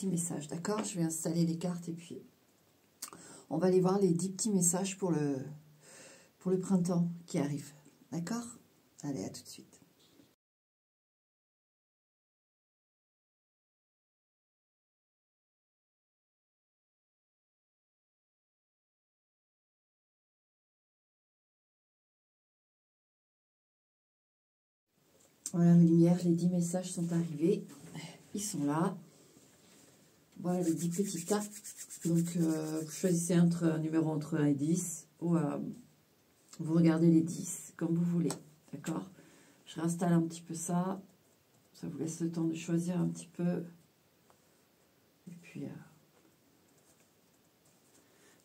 petits messages, d'accord? Je vais installer les cartes et puis on va aller voir les 10 petits messages pour le printemps qui arrive, d'accord? Allez, à tout de suite. Voilà, mes lumières, les 10 messages sont arrivés. Ils sont là. Voilà les 10 petites cartes. Donc, vous choisissez un numéro entre 1 et 10. Ou vous regardez les 10, comme vous voulez. D'accord? Je réinstalle un petit peu ça. Ça vous laisse le temps de choisir un petit peu. Et puis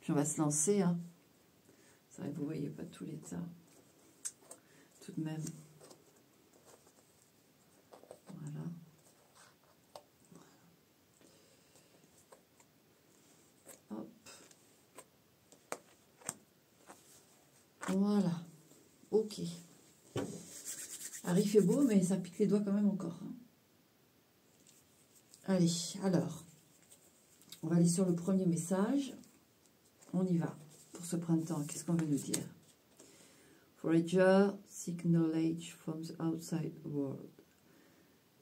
on va se lancer. Hein. C'est vrai que vous ne voyez pas tout l'état. Tout de même. Voilà. Hop. Voilà. Ok. Harry fait beau, mais ça pique les doigts quand même encore. Hein. Allez, alors. On va aller sur le premier message. On y va. Pour ce printemps, qu'est-ce qu'on veut nous dire? Forager, seek knowledge from the outside world.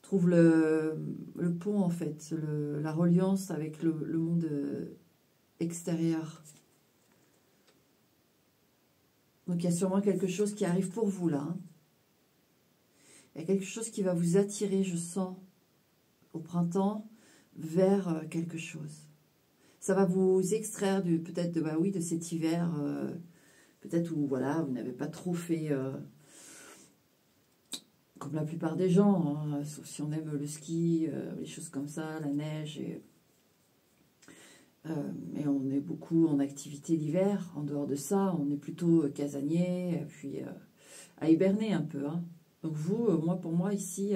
Trouve le pont, en fait, la reliance avec le monde extérieur. Donc, il y a sûrement quelque chose qui arrive pour vous, là. Hein. Il y a quelque chose qui va vous attirer, je sens, au printemps, vers quelque chose. Ça va vous extraire peut-être de cet hiver, peut-être où, voilà, vous n'avez pas trop fait... comme la plupart des gens, hein, sauf si on aime le ski, les choses comme ça, la neige, et on est beaucoup en activité l'hiver. En dehors de ça, on est plutôt casanier, et puis à hiberner un peu. Hein. Donc vous, pour moi ici,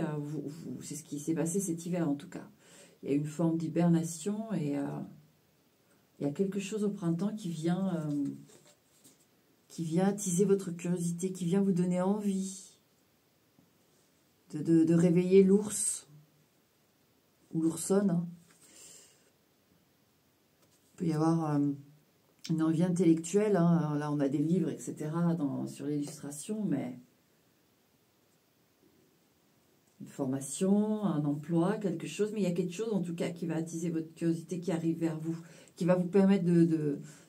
c'est ce qui s'est passé cet hiver en tout cas. Il y a une forme d'hibernation et il y a quelque chose au printemps qui vient attiser votre curiosité, qui vient vous donner envie. De réveiller l'ours ou l'oursonne. Hein. Il peut y avoir une envie intellectuelle. Hein. Alors là, on a des livres, etc. sur l'illustration, mais une formation, un emploi, quelque chose. Mais il y a quelque chose, en tout cas, qui va attiser votre curiosité, qui arrive vers vous, qui va vous permettre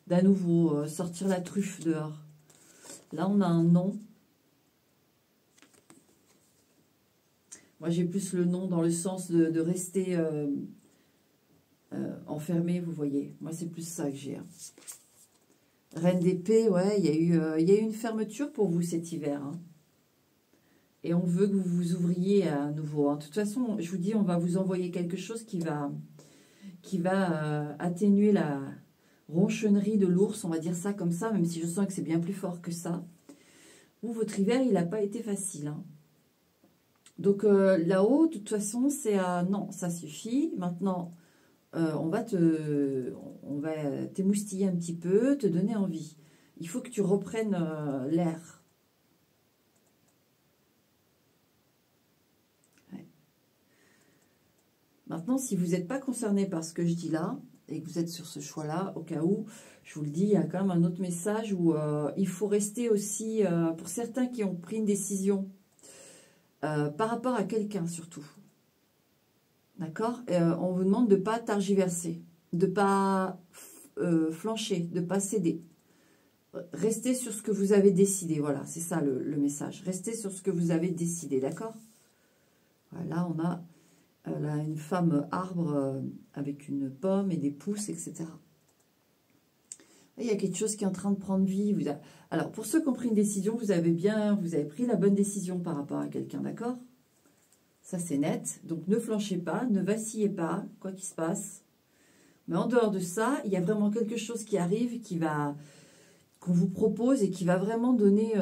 d'à nouveau sortir la truffe dehors. Là, on a un nom. Moi, j'ai plus le nom dans le sens de rester enfermé, vous voyez. Moi, c'est plus ça que j'ai. Hein. Reine d'épée, ouais, il y a eu une fermeture pour vous cet hiver. Hein. Et on veut que vous vous ouvriez à nouveau. Hein. De toute façon, je vous dis, on va vous envoyer quelque chose qui va atténuer la ronchonnerie de l'ours, on va dire ça comme ça, même si je sens que c'est bien plus fort que ça. Vous, votre hiver, il n'a pas été facile. Hein. Donc là-haut, de toute façon, c'est non, ça suffit. Maintenant, on va t'émoustiller un petit peu, te donner envie. Il faut que tu reprennes l'air. Ouais. Maintenant, si vous n'êtes pas concerné par ce que je dis là, et que vous êtes sur ce choix-là, au cas où, je vous le dis, il y a quand même un autre message où il faut rester aussi, pour certains qui ont pris une décision, par rapport à quelqu'un surtout. D'accord? On vous demande de ne pas tergiverser, de ne pas flancher, de ne pas céder. Restez sur ce que vous avez décidé. Voilà, c'est ça le message. Restez sur ce que vous avez décidé, d'accord? Voilà, on a là une femme arbre avec une pomme et des pousses, etc. Il y a quelque chose qui est en train de prendre vie. Alors, pour ceux qui ont pris une décision, vous avez pris la bonne décision par rapport à quelqu'un, d'accord? Ça, c'est net. Donc, ne flanchez pas, ne vacillez pas, quoi qu'il se passe. Mais en dehors de ça, il y a vraiment quelque chose qui arrive, qu'on vous propose et qui va vraiment donner...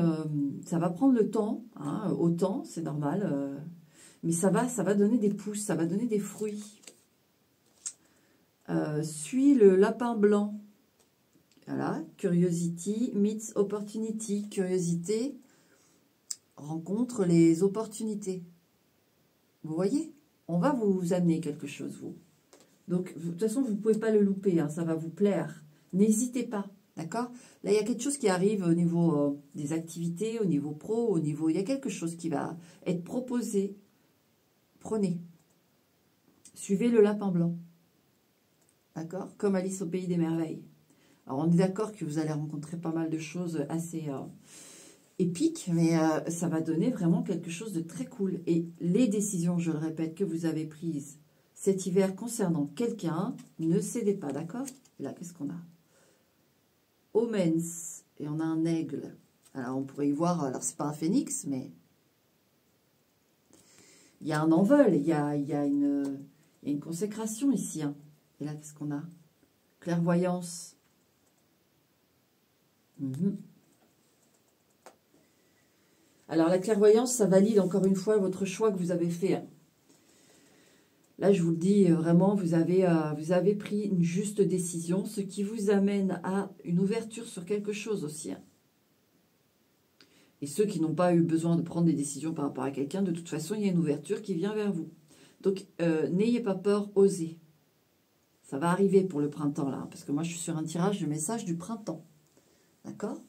ça va prendre le temps, hein, autant, c'est normal. Mais ça va donner des pousses, ça va donner des fruits. Suis le lapin blanc. Voilà, curiosity meets opportunity. Curiosité rencontre les opportunités. Vous voyez? On va vous amener quelque chose, vous. Donc, de toute façon, vous ne pouvez pas le louper, hein, ça va vous plaire. N'hésitez pas, d'accord? Là, il y a quelque chose qui arrive au niveau des activités, au niveau pro, au niveau... Il y a quelque chose qui va être proposé. Prenez. Suivez le lapin blanc. D'accord? Comme Alice au Pays des Merveilles. Alors, on est d'accord que vous allez rencontrer pas mal de choses assez épiques, mais ça va donner vraiment quelque chose de très cool. Et les décisions, je le répète, que vous avez prises cet hiver concernant quelqu'un, ne cédez pas, d'accord? Là, qu'est-ce qu'on a? Omens, et on a un aigle. Alors, on pourrait y voir, alors c'est pas un phénix, mais il y a un envol, il y a une consécration ici. Hein. Et là, qu'est-ce qu'on a? Clairvoyance. Alors, la clairvoyance, ça valide encore une fois votre choix que vous avez fait. Là, je vous le dis, vraiment, vous avez pris une juste décision, ce qui vous amène à une ouverture sur quelque chose aussi. Hein. Et ceux qui n'ont pas eu besoin de prendre des décisions par rapport à quelqu'un, de toute façon, il y a une ouverture qui vient vers vous. Donc, n'ayez pas peur, osez. Ça va arriver pour le printemps, là, parce que moi, je suis sur un tirage de messages du printemps. D'accord?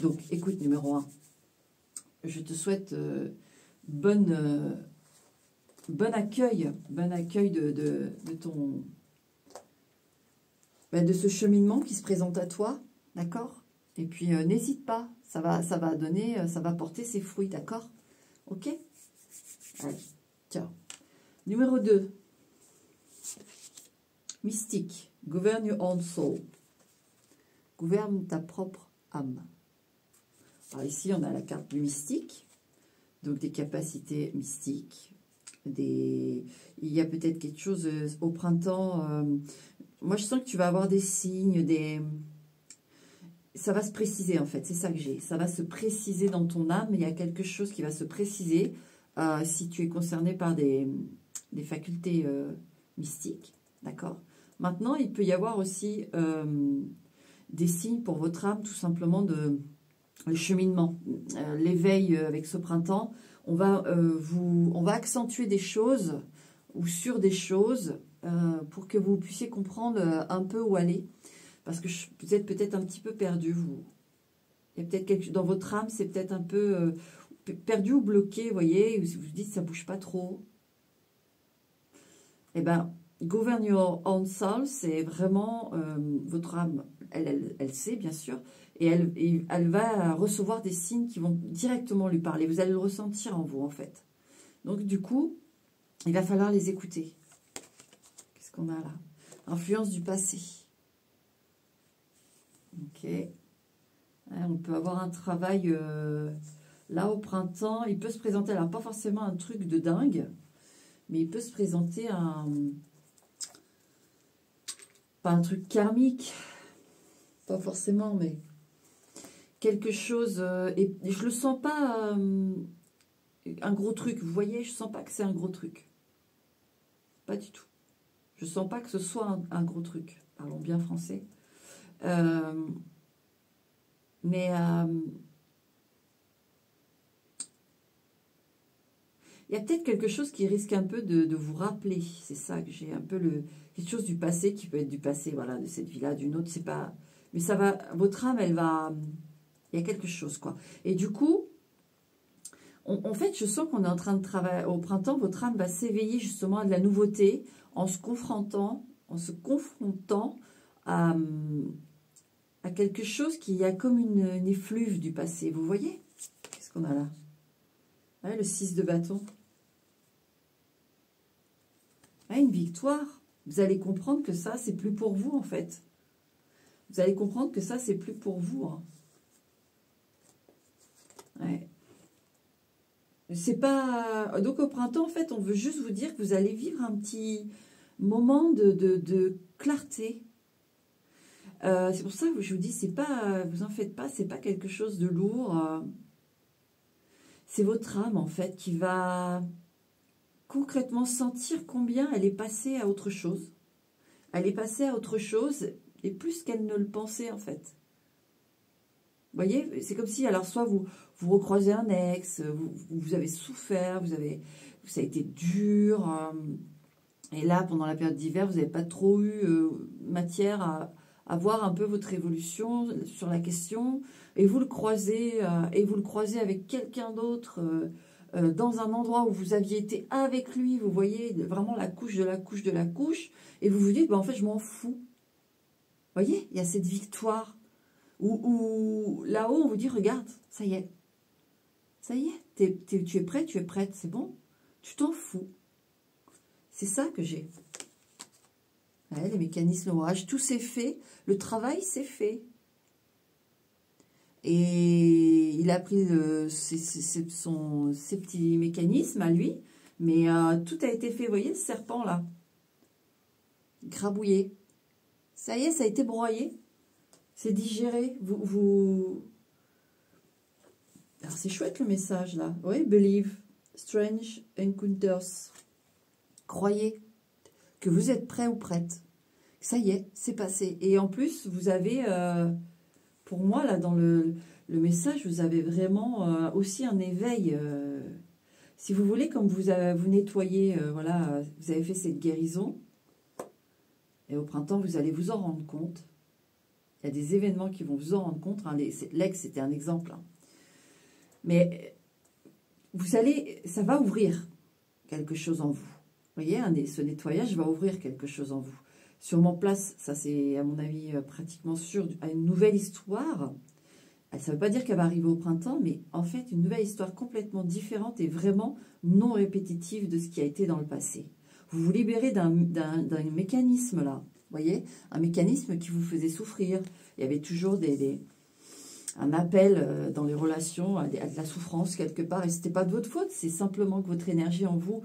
Donc, écoute, numéro 1. Je te souhaite bon accueil de ce cheminement qui se présente à toi, d'accord? Et puis n'hésite pas, ça va porter ses fruits, d'accord? Ok? Allez, ciao. Numéro 2. Mystique, govern your own soul. Gouverne ta propre âme. Alors ici, on a la carte du mystique, donc des capacités mystiques. Il y a peut-être quelque chose au printemps. Moi, je sens que tu vas avoir des signes, ça va se préciser en fait, c'est ça que j'ai. Ça va se préciser dans ton âme, il y a quelque chose qui va se préciser si tu es concerné par des facultés mystiques, d'accord? Maintenant, il peut y avoir aussi des signes pour votre âme, tout simplement le cheminement, l'éveil avec ce printemps. On va accentuer des choses ou sur des choses pour que vous puissiez comprendre un peu où aller. Parce que vous êtes peut-être un petit peu perdu, vous. Il y a peut-être quelque chose dans votre âme, c'est peut-être un peu perdu ou bloqué, vous voyez, vous vous dites ça bouge pas trop. Eh bien, govern your own soul, c'est vraiment votre âme, elle sait bien sûr, et elle va recevoir des signes qui vont directement lui parler. Vous allez le ressentir en vous, en fait. Donc, du coup, il va falloir les écouter. Qu'est-ce qu'on a là? Influence du passé. Ok. On peut avoir un travail là au printemps. Il peut se présenter, alors pas forcément un truc de dingue, mais il peut se présenter pas un truc karmique, pas forcément, mais quelque chose. Et je le sens pas un gros truc. Vous voyez, je sens pas que c'est un gros truc. Pas du tout. Je sens pas que ce soit un gros truc. Parlons bien français. Mais il y a peut-être quelque chose qui risque un peu de vous rappeler. C'est ça que j'ai un peu quelque chose du passé qui peut être du passé, voilà, de cette vie-là, d'une autre, c'est pas. Mais ça va, votre âme, elle va. Il y a quelque chose, quoi. Et du coup, en fait, je sens qu'on est en train de travailler. Au printemps, votre âme va s'éveiller justement à de la nouveauté en se confrontant à quelque chose qui a comme une effluve du passé. Vous voyez? Qu'est-ce qu'on a là? Ouais, le 6 de bâton. Ouais, une victoire. Vous allez comprendre que ça, c'est plus pour vous, en fait. Vous allez comprendre que ça, c'est plus pour vous. Hein. Ouais. C'est pas... Donc, au printemps, en fait, on veut juste vous dire que vous allez vivre un petit moment de clarté. C'est pour ça que je vous dis, c'est pas... Vous en faites pas, c'est pas quelque chose de lourd. C'est votre âme, en fait, qui va concrètement sentir combien elle est passée à autre chose. Elle est passée à autre chose, et plus qu'elle ne le pensait, en fait. Vous voyez, c'est comme si, alors, soit vous recroisez un ex, vous avez souffert, ça a été dur, Et là, pendant la période d'hiver, vous n'avez pas trop eu matière à voir un peu votre évolution sur la question. Et vous le croisez, avec quelqu'un d'autre dans un endroit où vous aviez été avec lui. Vous voyez vraiment la couche de la couche de la couche. Et vous vous dites, bah, en fait, je m'en fous. Vous voyez, il y a cette victoire. Où là-haut, on vous dit, regarde, ça y est. Ça y est, tu es prêt, tu es prête, c'est bon. Tu t'en fous. C'est ça que j'ai. Ouais, les mécanismes orage, tout s'est fait. Le travail s'est fait. Et il a pris ses petits mécanismes à lui. Mais tout a été fait. Vous voyez, ce serpent là. Grabouillé. Ça y est, ça a été broyé. C'est digéré. Alors, c'est chouette le message là. Oui, believe. Strange encounters. Croyez que vous êtes prêt ou prête. Ça y est, c'est passé. Et en plus, vous avez, pour moi, là, dans le message, vous avez vraiment aussi un éveil. Si vous voulez, comme vous nettoyez, voilà, vous avez fait cette guérison. Et au printemps, vous allez vous en rendre compte. Il y a des événements qui vont vous en rendre compte. Hein. L'ex, c'était un exemple. Hein. Mais ça va ouvrir quelque chose en vous. Vous voyez, ce nettoyage va ouvrir quelque chose en vous. Sûrement place, ça c'est à mon avis pratiquement sûr, à une nouvelle histoire. Ça ne veut pas dire qu'elle va arriver au printemps, mais en fait une nouvelle histoire complètement différente et vraiment non répétitive de ce qui a été dans le passé. Vous vous libérez d'un mécanisme là, vous voyez, un mécanisme qui vous faisait souffrir. Il y avait toujours un appel dans les relations à de la souffrance quelque part, et ce n'était pas de votre faute, c'est simplement que votre énergie en vous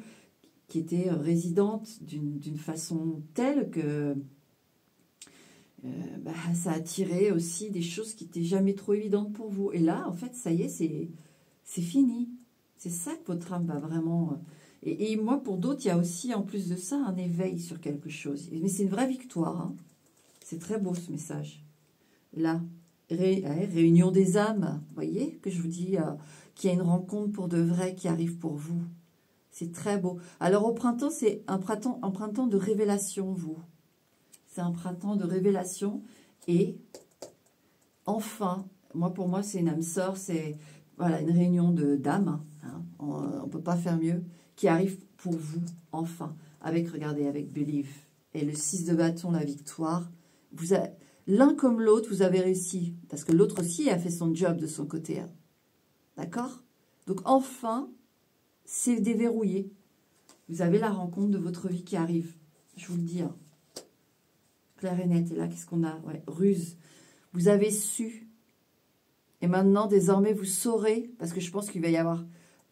qui était résidente d'une façon telle que ça attirait aussi des choses qui n'étaient jamais trop évidentes pour vous. Et là, en fait, ça y est, c'est fini. C'est ça que votre âme va vraiment... Et moi, pour d'autres, il y a aussi, en plus de ça, un éveil sur quelque chose. Mais c'est une vraie victoire. Hein. C'est très beau, ce message. Là, réunion des âmes. Vous voyez que je vous dis qu'il y a une rencontre pour de vrai qui arrive pour vous. C'est très beau. Alors, au printemps, c'est un printemps de révélation, vous. C'est un printemps de révélation. Et, enfin, pour moi, c'est une âme sœur. C'est voilà, une réunion d'âmes. Hein, on ne peut pas faire mieux. Qui arrive pour vous, enfin. Regardez, avec Believe. Et le 6 de bâton, la victoire. L'un comme l'autre, vous avez réussi. Parce que l'autre aussi a fait son job de son côté. Hein. D'accord? Donc, enfin... c'est déverrouillé. Vous avez la rencontre de votre vie qui arrive. Je vous le dis. Hein. Claire et net. Et là, qu'est-ce qu'on a? Ouais, ruse. Vous avez su. Et maintenant, désormais, vous saurez. Parce que je pense qu'il va y avoir...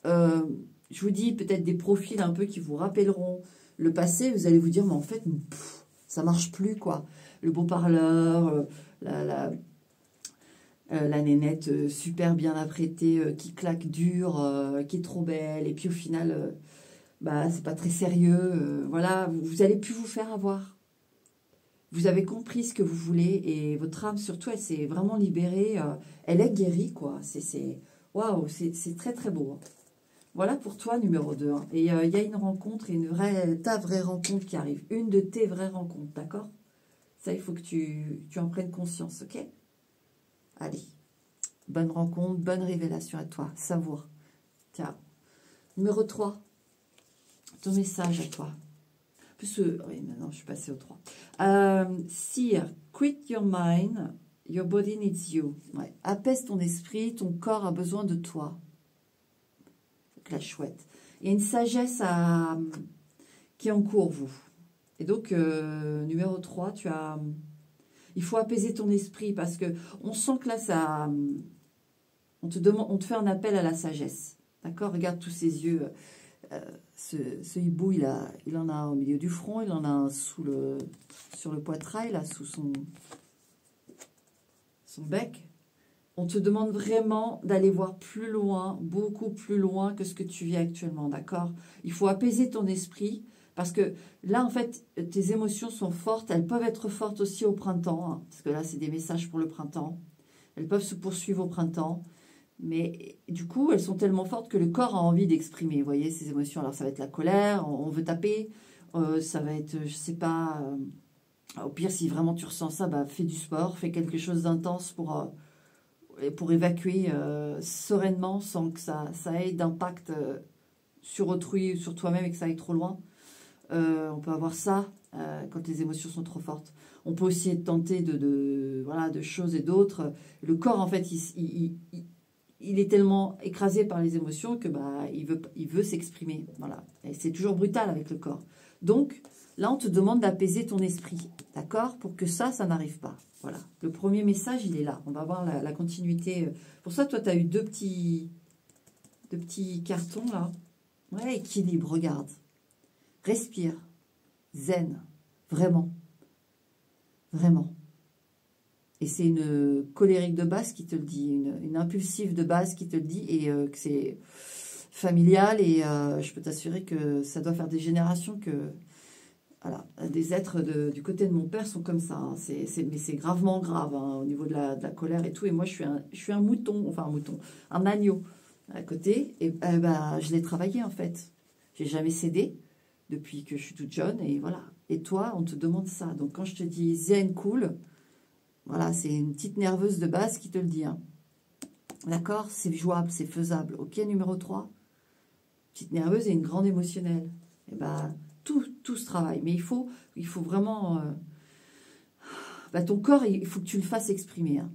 je vous dis peut-être des profils un peu qui vous rappelleront le passé. Vous allez vous dire, mais en fait, ça marche plus, quoi. Le beau parleur, la nénette super bien apprêtée, qui claque dur, qui est trop belle. Et puis au final, c'est pas très sérieux. Voilà, vous allez plus vous faire avoir. Vous avez compris ce que vous voulez. Et votre âme, surtout, elle s'est vraiment libérée. Elle est guérie, quoi. Waouh, c'est très, très beau. Hein. Voilà pour toi, numéro 2. Hein. Et il y a une rencontre, et ta vraie rencontre qui arrive. Une de tes vraies rencontres, d'accord? Ça, il faut que tu en prennes conscience, ok? Allez, bonne rencontre, bonne révélation à toi. Savoure. Ciao. Numéro 3, ton message à toi. Plus, oui, maintenant je suis passée au 3. Seer, quit your mind, your body needs you. Ouais. Apaise ton esprit, ton corps a besoin de toi. La chouette. Il y a une sagesse qui est en cours, vous. Et donc, numéro 3, il faut apaiser ton esprit parce que on sent que là, on te fait un appel à la sagesse. D'accord? Regarde tous ces yeux. Ce hibou, il en a au milieu du front, il en a un sur le poitrail, là, sous son bec. On te demande vraiment d'aller voir plus loin, beaucoup plus loin que ce que tu vis actuellement, d'accord? Il faut apaiser ton esprit. Parce que là, en fait, tes émotions sont fortes. Elles peuvent être fortes aussi au printemps. Hein, parce que là, c'est des messages pour le printemps. Elles peuvent se poursuivre au printemps. Mais du coup, elles sont tellement fortes que le corps a envie d'exprimer. Vous voyez, ces émotions. Alors, ça va être la colère. On veut taper. Ça va être, je sais pas, au pire, si vraiment tu ressens ça, bah, fais du sport, fais quelque chose d'intense pour évacuer sereinement sans que ça ait d'impact sur autrui ou sur toi-même et que ça aille trop loin. On peut avoir ça quand les émotions sont trop fortes. On peut aussi être tenté voilà, de choses et d'autres. Le corps, en fait, il est tellement écrasé par les émotions que bah, il veut s'exprimer. Voilà. Et c'est toujours brutal avec le corps. Donc, là, on te demande d'apaiser ton esprit. D'accord? Pour que ça n'arrive pas. Voilà. Le premier message, il est là. On va voir la continuité. Pour ça, toi, tu as eu deux petits cartons, là. Ouais, équilibre, regarde. Respire. Zen. Vraiment. Vraiment. Et c'est une colérique de base qui te le dit, une impulsive de base qui te le dit, et que c'est familial, et je peux t'assurer que ça doit faire des générations que... Voilà, des êtres du côté de mon père sont comme ça, hein. Mais c'est gravement grave, hein, au niveau de la colère et tout, et moi je suis un mouton, enfin un mouton, un agneau à côté, et bah, je l'ai travaillé en fait. J'ai jamais cédé depuis que je suis toute jeune, et voilà. Et toi, on te demande ça. Donc quand je te dis zen, cool, voilà, c'est une petite nerveuse de base qui te le dit. Hein. D'accord? C'est jouable, c'est faisable. Ok, numéro 3. Petite nerveuse et une grande émotionnelle. Et ben, tout se travaille. Mais il faut vraiment... bah, ton corps, il faut que tu le fasses exprimer. Hein.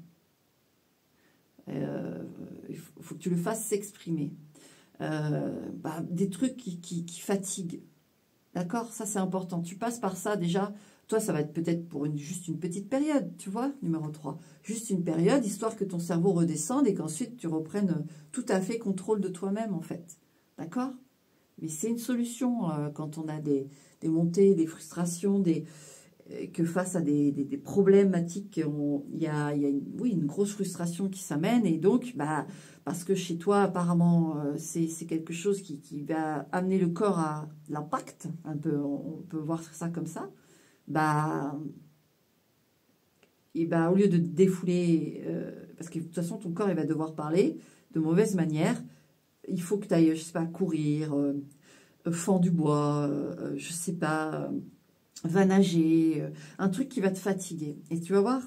Il faut que tu le fasses s'exprimer. Bah, des trucs qui fatiguent. D'accord? Ça, c'est important. Tu passes par ça déjà. Toi, ça va être peut-être pour juste une petite période, tu vois, numéro 3. Juste une période, histoire que ton cerveau redescende et qu'ensuite tu reprennes tout à fait contrôle de toi-même, en fait. D'accord? Mais c'est une solution quand on a des montées, des frustrations, que face à des problématiques, il y a une grosse frustration qui s'amène. Et donc, bah, parce que chez toi, apparemment, c'est quelque chose qui va amener le corps à l'impact, un peu, on peut voir ça comme ça. Bah, et bah, au lieu de te défouler, parce que de toute façon, ton corps, il va devoir parler de mauvaise manière, il faut que tu ailles, je sais pas, courir, fends du bois, je sais pas, va nager, un truc qui va te fatiguer. Et tu vas voir,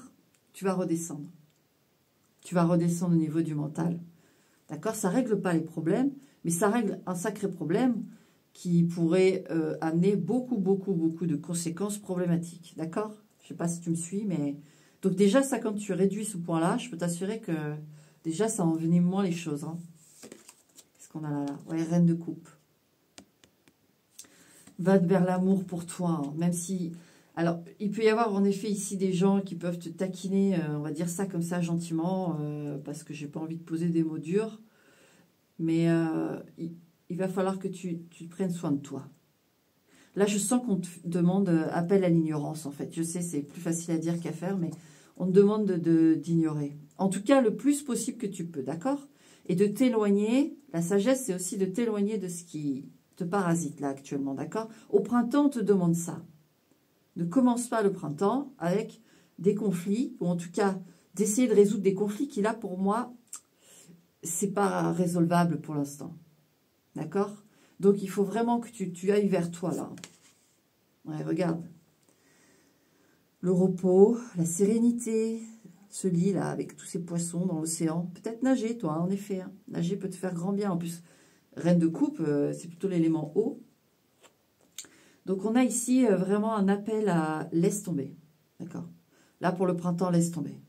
tu vas redescendre. Tu vas redescendre au niveau du mental. D'accord? Ça ne règle pas les problèmes, mais ça règle un sacré problème qui pourrait amener beaucoup de conséquences problématiques. D'accord? Je ne sais pas si tu me suis, mais... Donc déjà, ça, quand tu réduis ce point-là, je peux t'assurer que déjà, ça envenime moins les choses. Hein. Qu'est-ce qu'on a là? Ouais, reine de coupe. Va vers l'amour pour toi, hein. Même si... Alors, il peut y avoir en effet ici des gens qui peuvent te taquiner, on va dire ça comme ça gentiment, parce que j'ai pas envie de poser des mots durs. Mais il va falloir que tu prennes soin de toi. Là, je sens qu'on te demande appel à l'ignorance, en fait. Je sais, c'est plus facile à dire qu'à faire, mais on te demande d'ignorer. En tout cas, le plus possible que tu peux, d'accord? Et de t'éloigner. La sagesse, c'est aussi de t'éloigner de ce qui te parasite, là, actuellement, d'accord? Au printemps, on te demande ça. Ne commence pas le printemps avec des conflits, ou en tout cas, d'essayer de résoudre des conflits qui, là, pour moi, c'est pas résolvable pour l'instant. D'accord? Donc, il faut vraiment que tu ailles vers toi, là. Ouais, regarde. Le repos, la sérénité, ce lit, là, avec tous ces poissons dans l'océan. Peut-être nager, toi, en effet. Hein. Nager peut te faire grand bien. En plus, reine de coupe, c'est plutôt l'élément eau. Donc, on a ici vraiment un appel à laisse tomber. D'accord? Là, pour le printemps, laisse tomber.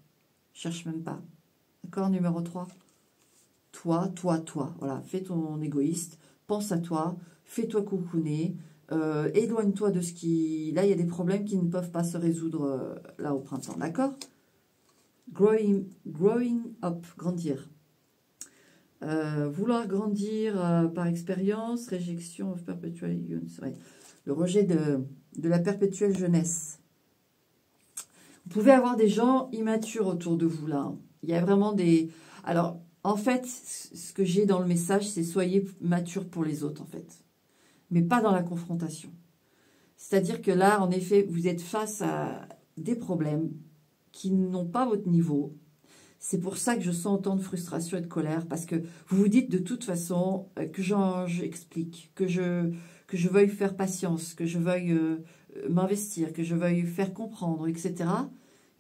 Cherche même pas. D'accord? Numéro 3. Toi. Voilà, fais ton égoïste. Pense à toi. Fais-toi coucouner. Éloigne-toi de ce qui... Là, il y a des problèmes qui ne peuvent pas se résoudre là au printemps. D'accord? Growing up. Grandir. Vouloir grandir par expérience. Réjection of perpetual youth. Ouais. Le rejet de la perpétuelle jeunesse. Vous pouvez avoir des gens immatures autour de vous, là. Il y a vraiment des... Alors, en fait, ce que j'ai dans le message, c'est soyez matures pour les autres, en fait. Mais pas dans la confrontation. C'est-à-dire que là, en effet, vous êtes face à des problèmes qui n'ont pas votre niveau. C'est pour ça que je sens autant de frustration et de colère, parce que vous vous dites de toute façon que j'explique, que je veuille faire patience, que je veuille m'investir, que je veuille faire comprendre, etc.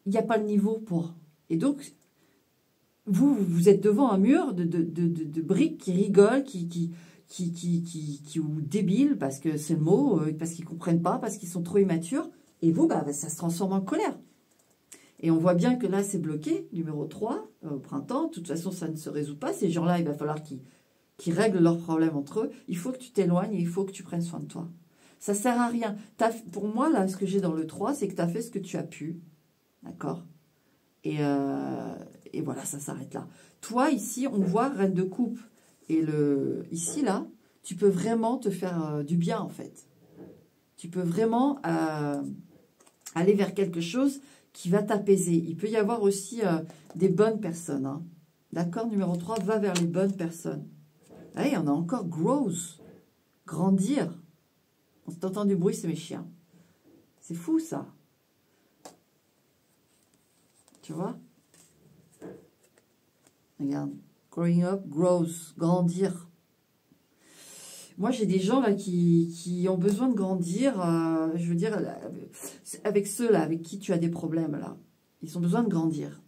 Il n'y a pas le niveau pour. Et donc, vous êtes devant un mur de briques qui rigolent, ou débiles, parce que c'est le mot, parce qu'ils ne comprennent pas, parce qu'ils sont trop immatures. Et vous, ça se transforme en colère. Et on voit bien que là, c'est bloqué, numéro 3, au printemps. De toute façon, ça ne se résout pas. Ces gens-là, il va falloir qu'ils règlent leurs problèmes entre eux. Il faut que tu t'éloignes et il faut que tu prennes soin de toi. Ça ne sert à rien. Pour moi, là, ce que j'ai dans le 3, c'est que tu as fait ce que tu as pu. D'accord ? Et voilà, ça s'arrête là. Toi, ici, on voit reine de coupe. Et ici, là, tu peux vraiment te faire du bien, en fait. Tu peux vraiment aller vers quelque chose qui va t'apaiser. Il peut y avoir aussi des bonnes personnes. Hein. D'accord, numéro 3, va vers les bonnes personnes. Ah, il y en a encore, growth, grandir. On s'entend du bruit, c'est mes chiens. C'est fou, ça. Tu vois? Regarde, growing up, growth, grandir. Moi, j'ai des gens là qui ont besoin de grandir, je veux dire, avec ceux-là, avec qui tu as des problèmes, là. Ils ont besoin de grandir.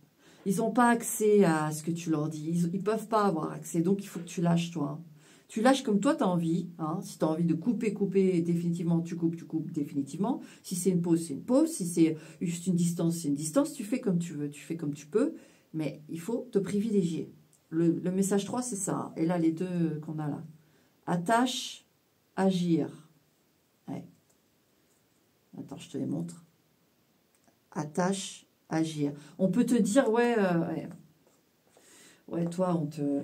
Ils n'ont pas accès à ce que tu leur dis. Ils ne peuvent pas avoir accès, donc il faut que tu lâches, toi. Tu lâches comme toi, tu as envie. Hein. Si tu as envie de couper définitivement, tu coupes définitivement. Si c'est une pause, c'est une pause. Si c'est juste une distance, c'est une distance. Tu fais comme tu veux, tu fais comme tu peux. Mais il faut te privilégier. Le message 3, c'est ça. Et là, les deux qu'on a là. Attache, agir. Ouais. Attends, je te les montre. Attache, agir. On peut te dire, ouais, toi, on te...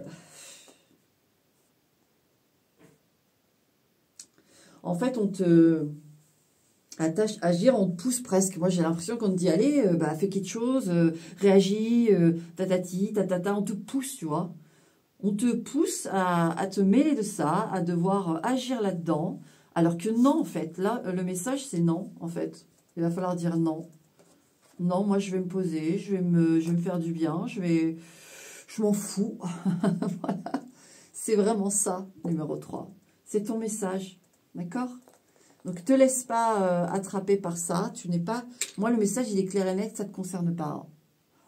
En fait, on te attache, agir, on te pousse presque. Moi, j'ai l'impression qu'on te dit, allez, fais quelque chose, réagis, tatati, tatata, on te pousse, tu vois. On te pousse à te mêler de ça, à devoir agir là-dedans. Alors que non, en fait. Là, le message, c'est non, en fait. Il va falloir dire non. Non, moi, je vais me poser, je vais me faire du bien, je m'en fous. Voilà. C'est vraiment ça, numéro 3. C'est ton message, d'accord? Donc, te laisse pas attraper par ça. Tu n'es pas... Moi, le message, il est clair et net, ça ne te concerne pas. Hein.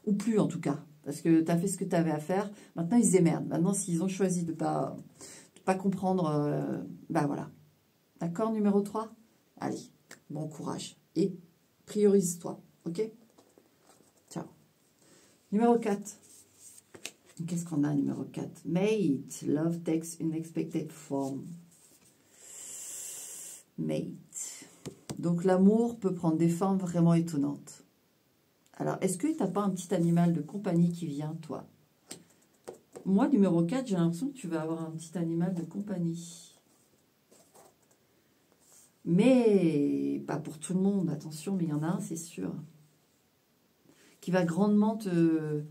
Ou plus, en tout cas. Parce que tu as fait ce que tu avais à faire. Maintenant, ils se démerdent. Maintenant, s'ils ont choisi de pas comprendre, voilà. D'accord, numéro 3? Allez, bon courage. Et priorise-toi, ok? Ciao. Numéro 4. Qu'est-ce qu'on a, numéro 4? Mate. Love takes unexpected form. Mate. Donc, l'amour peut prendre des formes vraiment étonnantes. Alors, est-ce que tu n'as pas un petit animal de compagnie qui vient, toi? Moi, numéro 4, j'ai l'impression que tu vas avoir un petit animal de compagnie. Mais, pas pour tout le monde, attention, mais il y en a un, c'est sûr. Qui va grandement te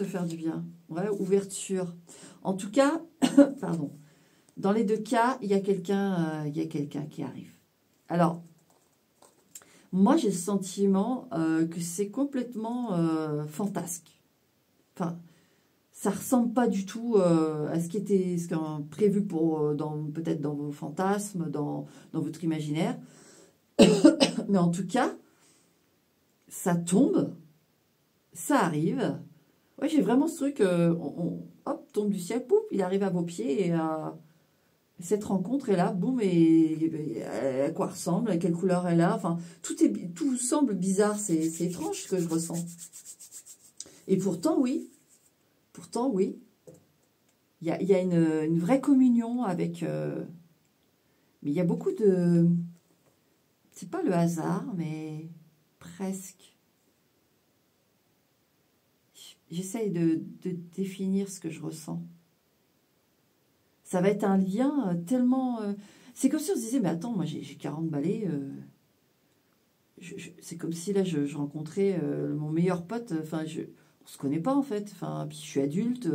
faire du bien. Ouais, ouverture. En tout cas, pardon, dans les deux cas, il y a quelqu'un qui arrive. Alors, moi, j'ai le sentiment que c'est complètement fantasque. Enfin, ça ressemble pas du tout à ce qui était prévu pour peut-être dans vos fantasmes, dans votre imaginaire. Mais en tout cas, ça tombe, ça arrive. Ouais, j'ai vraiment ce truc, hop, tombe du ciel, pouf, il arrive à vos pieds et cette rencontre est là, boum, et à quoi ressemble, à quelle couleur elle a, enfin, tout semble bizarre, c'est étrange ce que je ressens. Et pourtant, oui, il y a une vraie communion avec, mais il y a beaucoup de, c'est pas le hasard, mais presque. J'essaye de définir ce que je ressens. Ça va être un lien tellement... c'est comme si on se disait, mais attends, moi j'ai 40 balais. C'est comme si là, je rencontrais mon meilleur pote. Enfin, on se connaît pas en fait. Enfin, puis je suis adulte.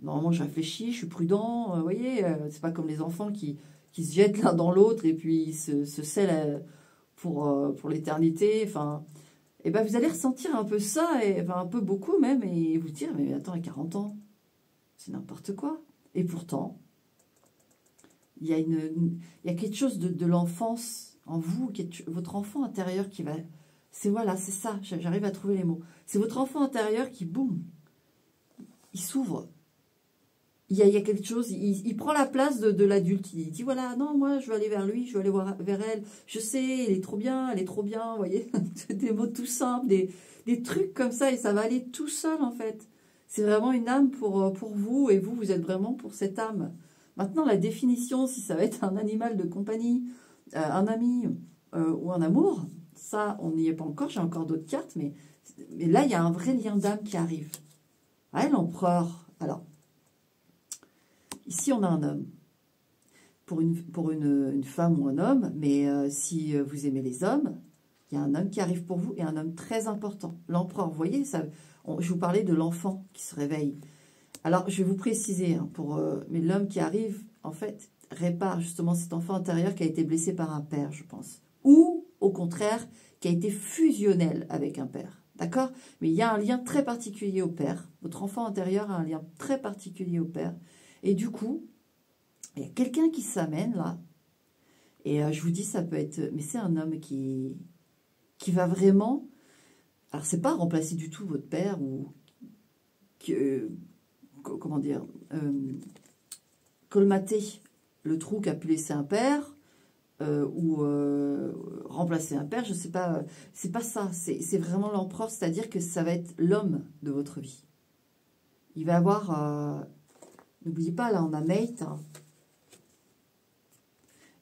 Normalement, je réfléchis, je suis prudent. Vous voyez, c'est pas comme les enfants qui se jettent l'un dans l'autre et puis ils se scellent pour l'éternité. Enfin, et ben vous allez ressentir un peu ça, et enfin, un peu beaucoup même, et vous dire, mais attends, à 40 ans, c'est n'importe quoi. Et pourtant, il y a quelque chose de l'enfance en vous, votre enfant intérieur qui va... Voilà, c'est ça, j'arrive à trouver les mots. C'est votre enfant intérieur qui, boum, il s'ouvre. Il y a quelque chose, il prend la place de l'adulte. Il dit, voilà, non, moi, je veux aller vers lui, je veux aller vers elle. Je sais, elle est trop bien, vous voyez. Des mots tout simples, des trucs comme ça, et ça va aller tout seul, en fait. C'est vraiment une âme pour vous, et vous êtes vraiment pour cette âme. Maintenant, la définition, si ça va être un animal de compagnie, un ami ou un amour, ça, on n'y est pas encore, j'ai encore d'autres cartes, mais là, il y a un vrai lien d'âme qui arrive. Ah, l'empereur, alors... Ici, on a un homme. Pour une femme ou un homme, mais si vous aimez les hommes, il y a un homme qui arrive pour vous et un homme très important. L'empereur, vous voyez, ça, je vous parlais de l'enfant qui se réveille. Alors, je vais vous préciser, hein, mais l'homme qui arrive, en fait, répare justement cet enfant intérieur qui a été blessé par un père, je pense. Ou, au contraire, qui a été fusionnel avec un père. D'accord? Mais il y a un lien très particulier au père. Votre enfant intérieur a un lien très particulier au père. Et du coup, il y a quelqu'un qui s'amène là. Et je vous dis, ça peut être... Mais c'est un homme qui va vraiment... Alors, c'est pas remplacer du tout votre père ou... comment dire, colmater le trou qu'a pu laisser un père ou remplacer un père, je sais pas, c'est pas ça, c'est vraiment l'empereur, c'est-à-dire que ça va être l'homme de votre vie. Il va avoir, n'oubliez pas, là on a mate, hein.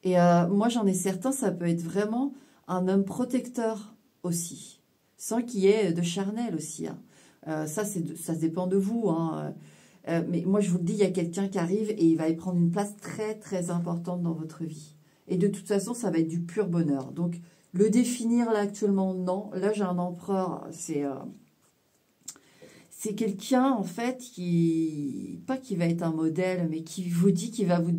Et moi j'en ai certains, ça peut être vraiment un homme protecteur aussi, sans qu'il y ait de charnel aussi, hein. Ça dépend de vous, hein. Mais moi, je vous le dis, il y a quelqu'un qui arrive et il va y prendre une place très, très importante dans votre vie. Et de toute façon, ça va être du pur bonheur. Donc, le définir là actuellement, non. Là, j'ai un empereur, c'est quelqu'un, en fait, pas qui va être un modèle, mais qui vous dit qu'il va vous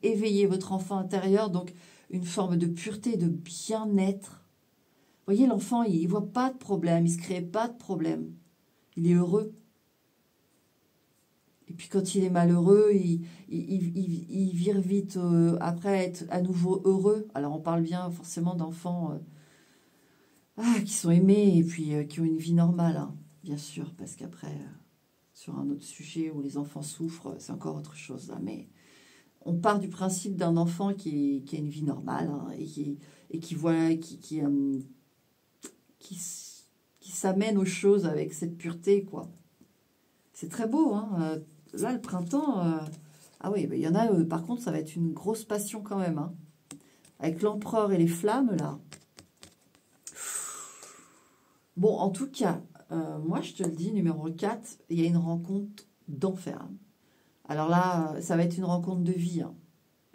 éveiller votre enfant intérieur. Donc, une forme de pureté, de bien-être. Vous voyez, l'enfant, il ne voit pas de problème, il ne se crée pas de problème. Il est heureux. Et puis quand il est malheureux, il vire vite après être à nouveau heureux. Alors on parle bien forcément d'enfants qui sont aimés et puis qui ont une vie normale, hein, bien sûr. Parce qu'après, sur un autre sujet où les enfants souffrent, c'est encore autre chose. Là, mais on part du principe d'un enfant qui a une vie normale, hein, et qui s'amène aux choses avec cette pureté, quoi. C'est très beau, hein. Là, le printemps, ah oui, il y en a, par contre, ça va être une grosse passion quand même, hein. Avec l'empereur et les flammes, là. Bon, en tout cas, moi, je te le dis, numéro 4, il y a une rencontre d'enfer. Alors là, ça va être une rencontre de vie, hein.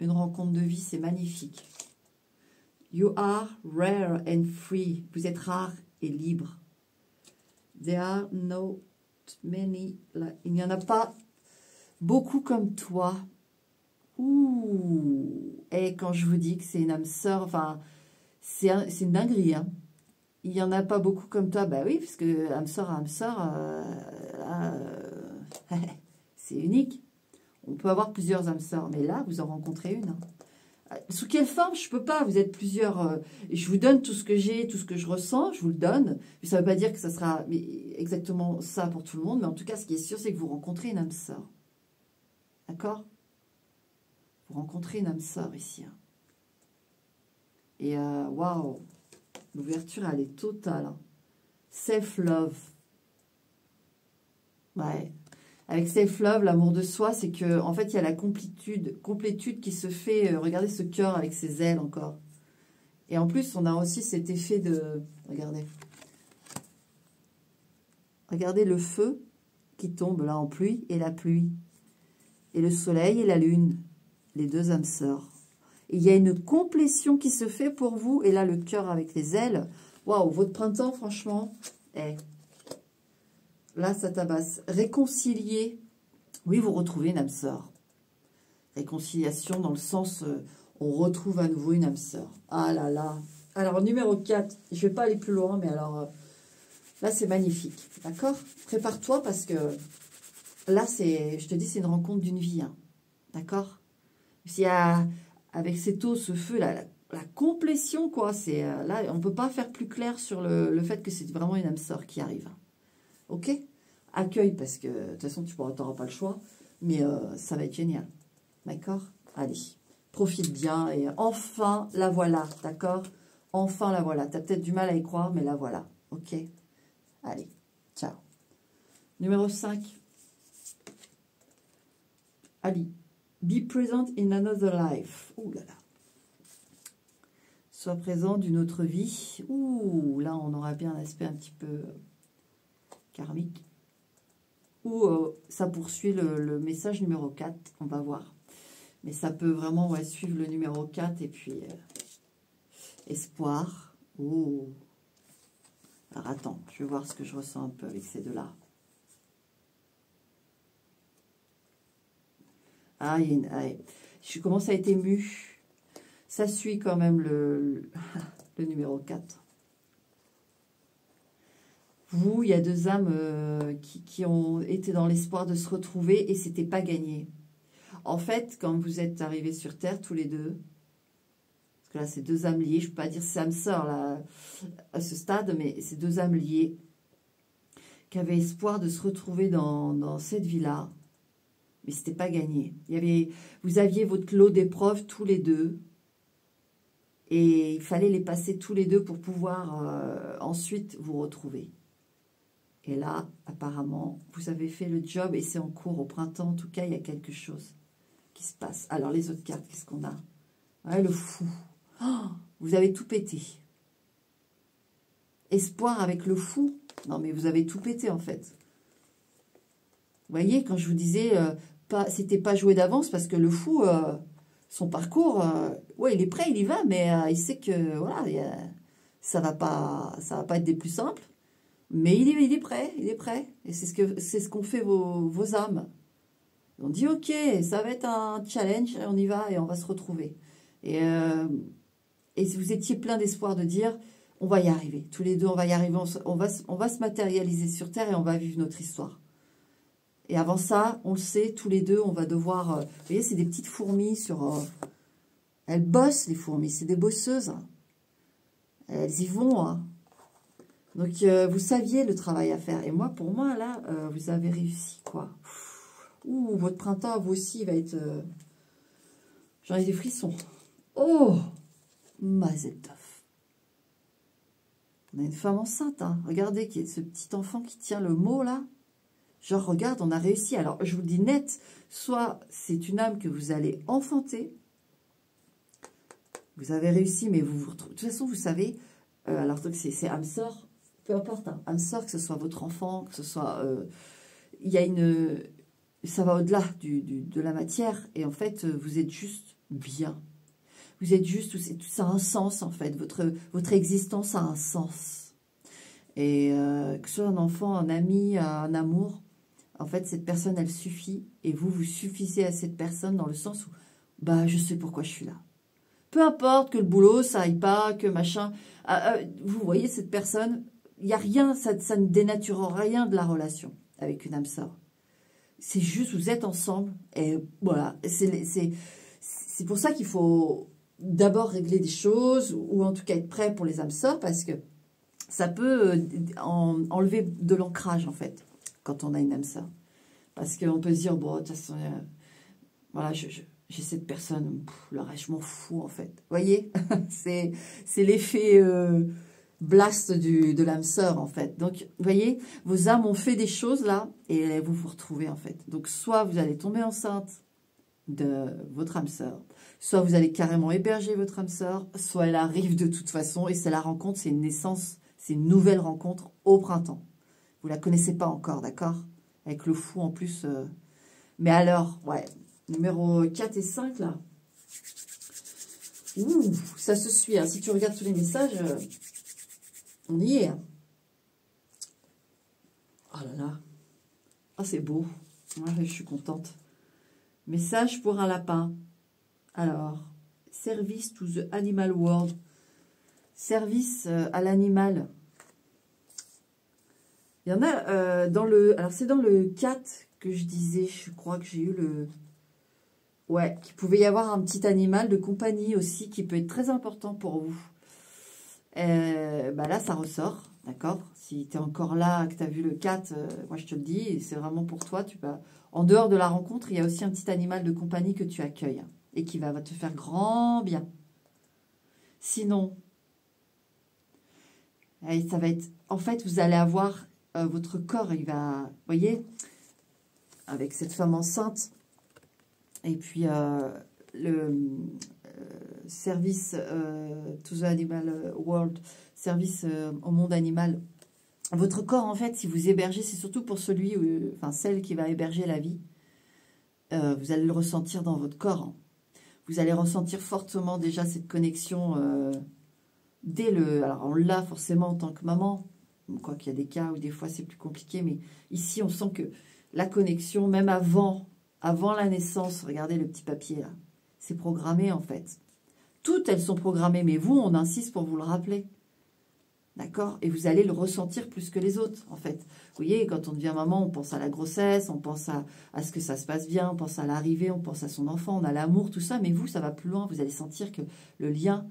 Une rencontre de vie, c'est magnifique. You are rare and free. Vous êtes rare et libre. There are no many, il n'y en a pas beaucoup comme toi. Ouh. Et quand je vous dis que c'est une âme sœur, enfin, c'est une dinguerie, hein. Il n'y en a pas beaucoup comme toi. Bah oui, parce que âme sœur, c'est unique. On peut avoir plusieurs âmes sœurs, mais là, vous en rencontrez une, hein. Sous quelle forme? Je peux pas, vous êtes plusieurs. Je vous donne tout ce que j'ai, tout ce que je ressens, je vous le donne. Mais ça ne veut pas dire que ça sera exactement ça pour tout le monde. Mais en tout cas, ce qui est sûr, c'est que vous rencontrez une âme sœur. D'accord? Vous rencontrez une âme sœur ici, hein. Et waouh, l'ouverture, elle est totale, hein. Self-love. Ouais. Avec self-love, l'amour de soi, c'est que en fait, il y a la complétude qui se fait. Regardez ce cœur avec ses ailes encore. Et en plus, on a aussi cet effet de... Regardez. Regardez le feu qui tombe là en pluie et la pluie. Et le soleil et la lune. Les deux âmes sœurs. Et il y a une complétion qui se fait pour vous. Et là, le cœur avec les ailes. Waouh, votre printemps, franchement, là, ça tabasse. Réconcilier. Oui, vous retrouvez une âme sœur. Réconciliation dans le sens, on retrouve à nouveau une âme sœur. Ah là là. Alors, numéro 4, je ne vais pas aller plus loin, mais alors, Là, c'est magnifique, d'accord? Prépare-toi parce que là, je te dis, c'est une rencontre d'une vie, hein, d'accord? S'il y a, avec cette eau, ce feu, la complétion, quoi, c'est là, on ne peut pas faire plus clair sur le fait que c'est vraiment une âme sœur qui arrive. Ok? Accueille, parce que de toute façon, tu n'auras pas le choix, mais ça va être génial, d'accord? Allez, profite bien, et enfin, la voilà, d'accord? Enfin, la voilà. Tu as peut-être du mal à y croire, mais la voilà, ok? Allez, ciao. Numéro 5. Ali. Be present in another life. Ouh là là. Sois présent d'une autre vie. Ouh, là, on aura bien un aspect un petit peu karmique. Ou ça poursuit le message numéro 4. On va voir. Mais ça peut vraiment suivre le numéro 4. Et puis, espoir. Ouh. Alors, attends. Je vais voir ce que je ressens un peu avec ces deux-là. Ah, je commence à être émue. Ça suit quand même le numéro 4. Vous, il y a deux âmes qui ont été dans l'espoir de se retrouver et c'était pas gagné. En fait, quand vous êtes arrivés sur Terre, tous les deux, parce que là, c'est deux âmes liées, je ne peux pas dire c'est âme sœur là, à ce stade, mais c'est deux âmes liées qui avaient espoir de se retrouver dans cette vie-là. Mais ce n'était pas gagné. Vous aviez votre lot d'épreuves tous les deux. Et il fallait les passer tous les deux pour pouvoir ensuite vous retrouver. Et là, apparemment, vous avez fait le job et c'est en cours. Au printemps, en tout cas, il y a quelque chose qui se passe. Alors, les autres cartes, qu'est-ce qu'on a? Ouais, le fou. Oh, vous avez tout pété. Espoir avec le fou. Non, mais vous avez tout pété, en fait. Vous voyez, quand je vous disais, c'était pas joué d'avance parce que le fou... son parcours, ouais, il est prêt, il y va, mais il sait que voilà, ça va pas être des plus simples. Mais il est prêt, il est prêt. Et c'est ce qu'ont fait vos âmes. On dit ok, ça va être un challenge, on y va et on va se retrouver. Et si vous étiez plein d'espoir de dire, on va y arriver, tous les deux, on va y arriver, on va se matérialiser sur Terre et on va vivre notre histoire. Et avant ça, on le sait, tous les deux, on va devoir... vous voyez, c'est des petites fourmis sur... elles bossent, les fourmis, c'est des bosseuses. Elles y vont. Hein. Donc, vous saviez le travail à faire. Et moi, pour moi, là, vous avez réussi, quoi. Ouh, votre printemps, vous aussi, va être... J'en ai des frissons. Oh, Mazel Tov. On a une femme enceinte, hein. Regardez, qui est ce petit enfant qui tient le mot, là. Genre, regarde, on a réussi. Alors, je vous le dis net, soit c'est une âme que vous allez enfanter. Vous avez réussi, mais vous retrouvez... De toute façon, vous savez, alors donc c'est âme sœur, peu importe, hein, âme sœur, que ce soit votre enfant, que ce soit... il y a une... Ça va au-delà de la matière. Et en fait, vous êtes juste bien. Vous êtes juste... Tout ça a un sens, en fait. Votre existence a un sens. Et que ce soit un enfant, un ami, un amour... En fait, cette personne, elle suffit. Et vous suffisez à cette personne dans le sens où, bah, je sais pourquoi je suis là. Peu importe que le boulot, ça aille pas, que machin. Vous voyez, cette personne, il n'y a rien, ça ne dénature rien de la relation avec une âme sœur. C'est juste, vous êtes ensemble. Et voilà, c'est pour ça qu'il faut d'abord régler des choses, ou en tout cas être prêt pour les âmes sœurs, parce que ça peut enlever de l'ancrage, en fait, quand on a une âme sœur. Parce qu'on peut se dire, bon, de toute façon, voilà, j'ai cette personne, le reste, je m'en fous, en fait. Vous voyez, c'est l'effet blast de l'âme sœur, en fait. Donc, vous voyez, vos âmes ont fait des choses, là, et vous vous retrouvez, en fait. Donc, soit vous allez tomber enceinte de votre âme sœur, soit vous allez carrément héberger votre âme sœur, soit elle arrive de toute façon, et c'est la rencontre, c'est une naissance, c'est une nouvelle rencontre au printemps. Vous la connaissez pas encore, d'accord? Avec le fou, en plus. Mais alors, ouais... Numéro 4 et 5, là. Ouh, ça se suit. Hein. Si tu regardes tous les messages, on y est. Hein. Oh là là. Ah, c'est beau. Ouais, je suis contente. Message pour un lapin. Alors, service to the animal world. Service à l'animal. Il y en a dans le... Alors, c'est dans le 4 que je disais, je crois que j'ai eu le... Ouais, qu'il pouvait y avoir un petit animal de compagnie aussi qui peut être très important pour vous. Bah là, ça ressort, d'accord? Si tu es encore là, que tu as vu le 4, moi je te le dis, c'est vraiment pour toi. En dehors de la rencontre, il y a aussi un petit animal de compagnie que tu accueilles et qui va te faire grand bien. Sinon, ça va être... En fait, vous allez avoir votre corps, il va... Vous voyez, avec cette femme enceinte, et puis le service to the animal world, service au monde animal. Votre corps, en fait, si vous hébergez, c'est surtout pour celui, enfin celle qui va héberger la vie. Vous allez le ressentir dans votre corps. Hein. Vous allez ressentir fortement déjà cette connexion dès le... Alors, on l'a forcément en tant que maman, quoi qu'il y a des cas où des fois c'est plus compliqué, mais ici, on sent que la connexion, même avant la naissance, regardez le petit papier là, c'est programmé en fait. Toutes, elles sont programmées, mais vous, on insiste pour vous le rappeler. D'accord? Et vous allez le ressentir plus que les autres, en fait. Vous voyez, quand on devient maman, on pense à la grossesse, on pense à ce que ça se passe bien, on pense à l'arrivée, on pense à son enfant, on a l'amour, tout ça. Mais vous, ça va plus loin. Vous allez sentir que le lien,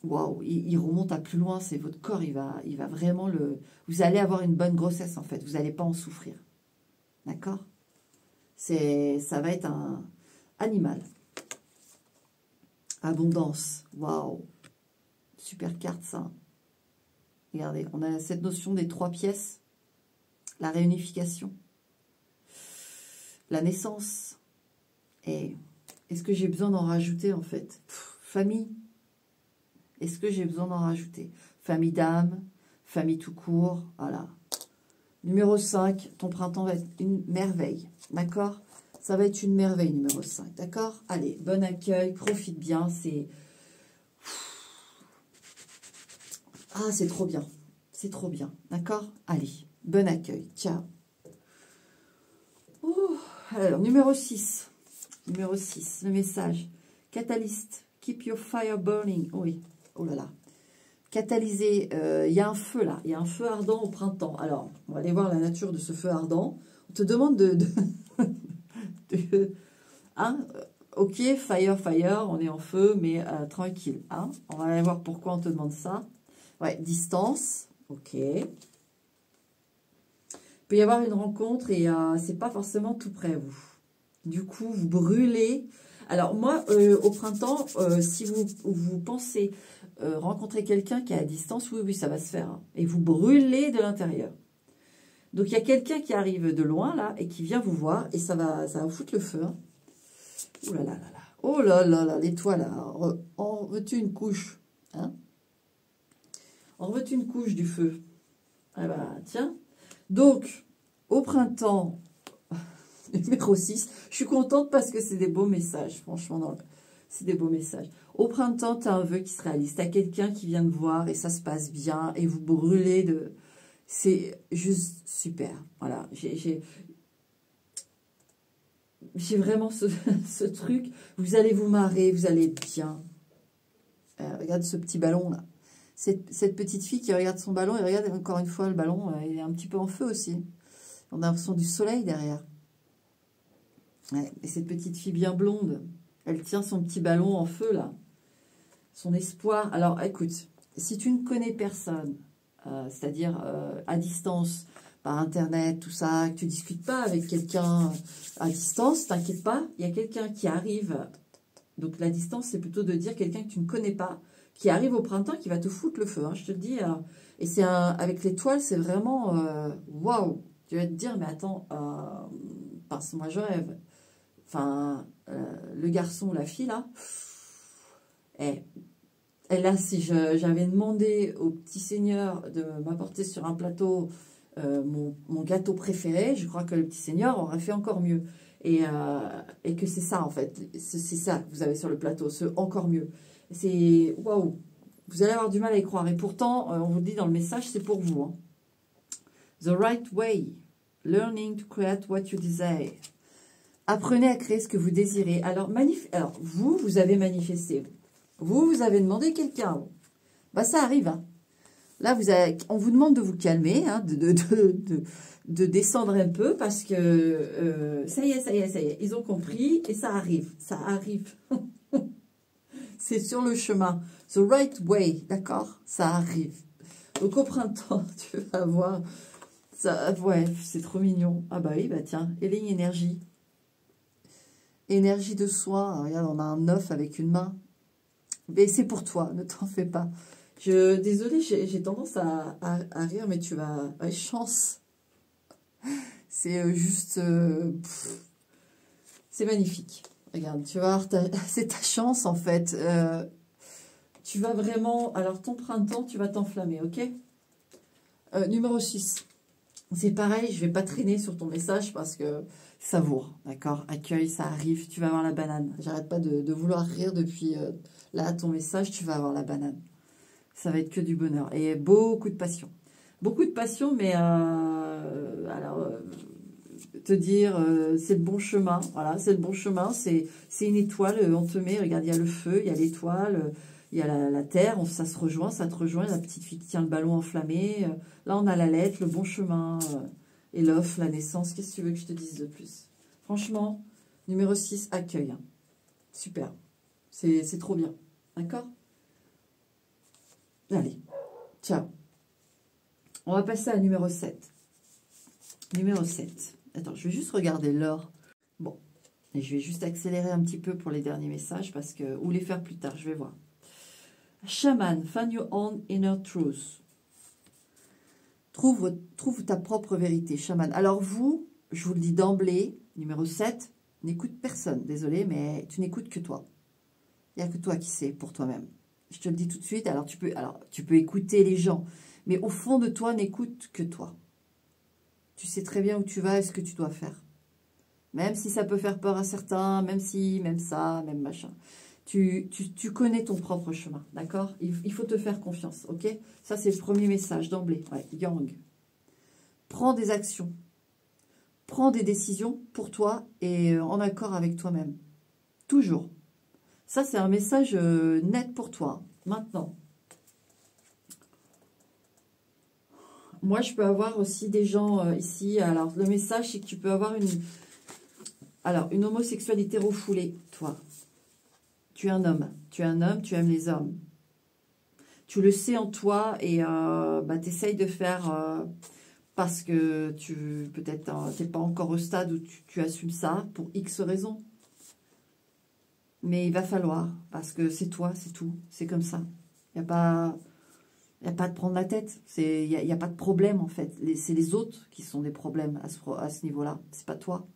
waouh, il remonte à plus loin. C'est votre corps, il va vraiment le... Vous allez avoir une bonne grossesse, en fait. Vous n'allez pas en souffrir. D'accord? Ça va être un animal. Abondance. Waouh. Super carte, ça. Regardez, on a cette notion des 3 pièces. La réunification. La naissance. Et est-ce que j'ai besoin d'en rajouter, en fait? Famille. Est-ce que j'ai besoin d'en rajouter? Famille d'âme. Famille tout court. Voilà. Numéro 5. Ton printemps va être une merveille. D'accord? Ça va être une merveille, numéro 5. D'accord? Allez, bon accueil. Profite bien. Ah, c'est trop bien. C'est trop bien. D'accord? Allez, bon accueil. Ciao. Alors, numéro 6. Numéro 6, le message. Catalyste. Keep your fire burning. Oui. Oh là là. Catalyser. Il y a un feu là. Il y a un feu ardent au printemps. Alors, on va aller voir la nature de ce feu ardent. On te demande hein? Ok, fire, on est en feu, mais tranquille. Hein? On va aller voir pourquoi on te demande ça. Ouais, distance, ok. Il peut y avoir une rencontre et c'est pas forcément tout près, vous. Du coup, vous brûlez. Alors, moi, au printemps, si vous pensez rencontrer quelqu'un qui est à distance, oui, ça va se faire. Hein. Et vous brûlez de l'intérieur. Donc, il y a quelqu'un qui arrive de loin, là, et qui vient vous voir, et ça va vous foutre le feu. Hein. Ouh là là là là. Oh là là là, l'étoile, là. En veux-tu une couche? Hein? En veux-tu une couche du feu? Ah bah, tiens. Donc, au printemps, numéro 6, je suis contente parce que c'est des beaux messages, franchement, c'est des beaux messages. Au printemps, tu as un vœu qui se réalise. Tu as quelqu'un qui vient te voir et ça se passe bien et vous brûlez de... C'est juste super. Voilà, j'ai vraiment ce truc. Vous allez vous marrer, vous allez être bien. Regarde ce petit ballon là. Cette petite fille qui regarde son ballon et regarde encore une fois le ballon, il est un petit peu en feu aussi. On a l'impression du soleil derrière. Ouais, et cette petite fille bien blonde, elle tient son petit ballon en feu là. Son espoir. Alors écoute, si tu ne connais personne, c'est-à-dire à distance, par internet, tout ça, que tu ne discutes pas avec quelqu'un à distance, t'inquiète pas, il y a quelqu'un qui arrive. Donc la distance, c'est plutôt de dire quelqu'un que tu ne connais pas, qui arrive au printemps, qui va te foutre le feu, hein, je te le dis. Et c'est avec l'étoile, c'est vraiment waouh. Tu vas te dire, mais attends, parce que moi je rêve. Enfin, le garçon ou la fille là, et là, si j'avais demandé au petit seigneur de m'apporter sur un plateau mon gâteau préféré, je crois que le petit seigneur aurait fait encore mieux. Et que c'est ça, en fait. C'est ça que vous avez sur le plateau, ce encore mieux. C'est waouh. Vous allez avoir du mal à y croire. Et pourtant, on vous dit dans le message, c'est pour vous. Hein. The right way. Learning to create what you desire. Apprenez à créer ce que vous désirez. Alors, vous avez manifesté. Vous avez demandé quelqu'un. Bah, ça arrive. Hein. Là, on vous demande de vous calmer, hein, de descendre un peu parce que ça y est, ils ont compris et ça arrive. C'est sur le chemin. The right way, d'accord? Ça arrive. Donc au printemps, tu vas voir. Ça, ouais, c'est trop mignon. Ah bah oui, bah tiens, Healing énergie. Énergie de soi. Regarde, on a un 9 avec une main. Mais c'est pour toi, ne t'en fais pas. Désolée, j'ai tendance à rire, mais tu vas... Ouais, chance. C'est juste... c'est magnifique. Regarde, tu vas voir, c'est ta chance en fait. Tu vas vraiment... Alors ton printemps, tu vas t'enflammer, ok? Numéro 6. C'est pareil, je vais pas traîner sur ton message parce que savoure, d'accord? Accueil, ça arrive, tu vas avoir la banane. J'arrête pas de vouloir rire depuis là, ton message, tu vas avoir la banane. Ça va être que du bonheur et beaucoup de passion. Beaucoup de passion, mais te dire c'est le bon chemin, voilà, c'est le bon chemin, c'est une étoile, on te met, regarde, il y a le feu, il y a l'étoile, il y a la terre, ça se rejoint, ça te rejoint, la petite fille qui tient le ballon enflammé, là on a la lettre, le bon chemin, et l'œuf, la naissance, qu'est-ce que tu veux que je te dise de plus? Franchement, numéro 6, accueil, hein. Super, c'est trop bien, d'accord? Allez, ciao. On va passer à numéro 7. Numéro 7. Attends, je vais juste regarder l'heure. Bon, et je vais juste accélérer un petit peu pour les derniers messages parce que ou les faire plus tard, je vais voir. Shaman, find your own inner truth. Trouve ta propre vérité, chaman. Alors vous, je vous le dis d'emblée, numéro 7, n'écoute personne. Désolé, mais tu n'écoutes que toi. Il n'y a que toi qui sais pour toi-même. Je te le dis tout de suite. Alors tu peux écouter les gens, mais au fond de toi, n'écoute que toi. Tu sais très bien où tu vas et ce que tu dois faire. Même si ça peut faire peur à certains, même si, même ça, même machin. Tu connais ton propre chemin, d'accord? Il faut te faire confiance, ok? Ça, c'est le premier message d'emblée. Ouais, Yang. Prends des actions. Prends des décisions pour toi et en accord avec toi-même. Toujours. Ça, c'est un message net pour toi. Maintenant. Moi, je peux avoir aussi des gens ici. Alors, le message, c'est que tu peux avoir une homosexualité refoulée, toi. Tu es un homme, tu aimes les hommes. Tu le sais en toi et tu essayes de faire parce que peut-être tu n'es pas encore au stade où tu assumes ça pour X raisons. Mais il va falloir, parce que c'est toi, c'est tout, c'est comme ça. Il n'y a pas de prendre la tête, il n'y a pas de problème en fait. C'est les autres qui sont des problèmes à ce niveau-là, c'est pas toi.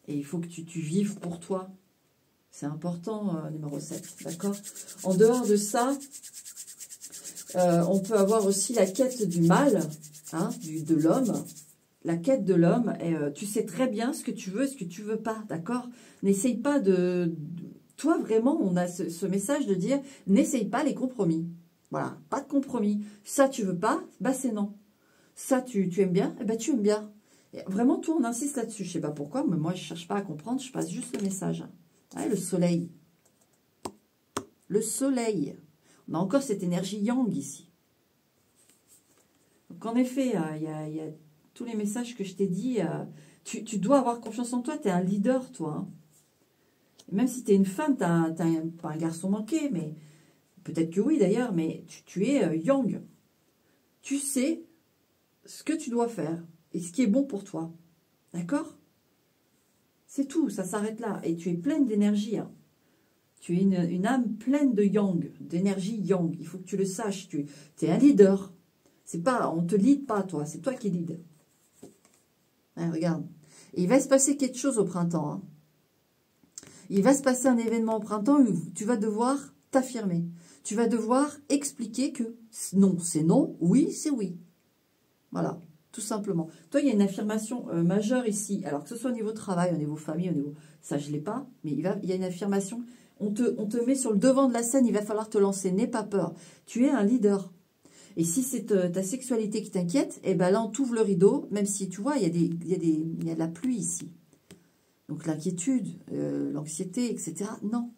Et il faut que tu vives pour toi. C'est important, numéro 7, d'accord? En dehors de ça, on peut avoir aussi la quête du mal, hein, de l'homme. La quête de l'homme, tu sais très bien ce que tu veux et ce que tu veux pas, d'accord? N'essaye pas Toi, vraiment, on a ce message de dire, n'essaye pas les compromis. Voilà, pas de compromis. Ça, tu veux pas, bah c'est non. Ça, tu aimes bien, eh ben tu aimes bien. Et vraiment, toi, on insiste là-dessus. Je sais pas pourquoi, mais moi, je cherche pas à comprendre, je passe juste le message. Ouais, le soleil. Le soleil. On a encore cette énergie yang ici. Donc, en effet, il y a tous les messages que je t'ai dit. Tu dois avoir confiance en toi. Tu es un leader, toi. Hein. Et même si tu es une femme, tu n'as pas un garçon manqué, mais peut-être que oui d'ailleurs, mais tu es yang. Tu sais ce que tu dois faire et ce qui est bon pour toi. D'accord? C'est tout, ça s'arrête là. Et tu es pleine d'énergie. Hein. Tu es une âme pleine de yang, d'énergie yang. Il faut que tu le saches. Tu es un leader. C'est pas, on ne te lead pas, toi. C'est toi qui lead. Hein, regarde. Et il va se passer quelque chose au printemps. Hein. Il va se passer un événement au printemps où tu vas devoir t'affirmer. Tu vas devoir expliquer que non, c'est non, oui, c'est oui. Voilà, tout simplement. Toi, il y a une affirmation majeure ici. Alors que ce soit au niveau travail, au niveau famille, au niveau... Ça, je ne l'ai pas, mais il y a une affirmation. On te met sur le devant de la scène, il va falloir te lancer. N'aie pas peur. Tu es un leader. Et si c'est ta sexualité qui t'inquiète, eh ben là, on t'ouvre le rideau, même si, tu vois, il y a de la pluie ici. Donc l'inquiétude, l'anxiété, etc. Non,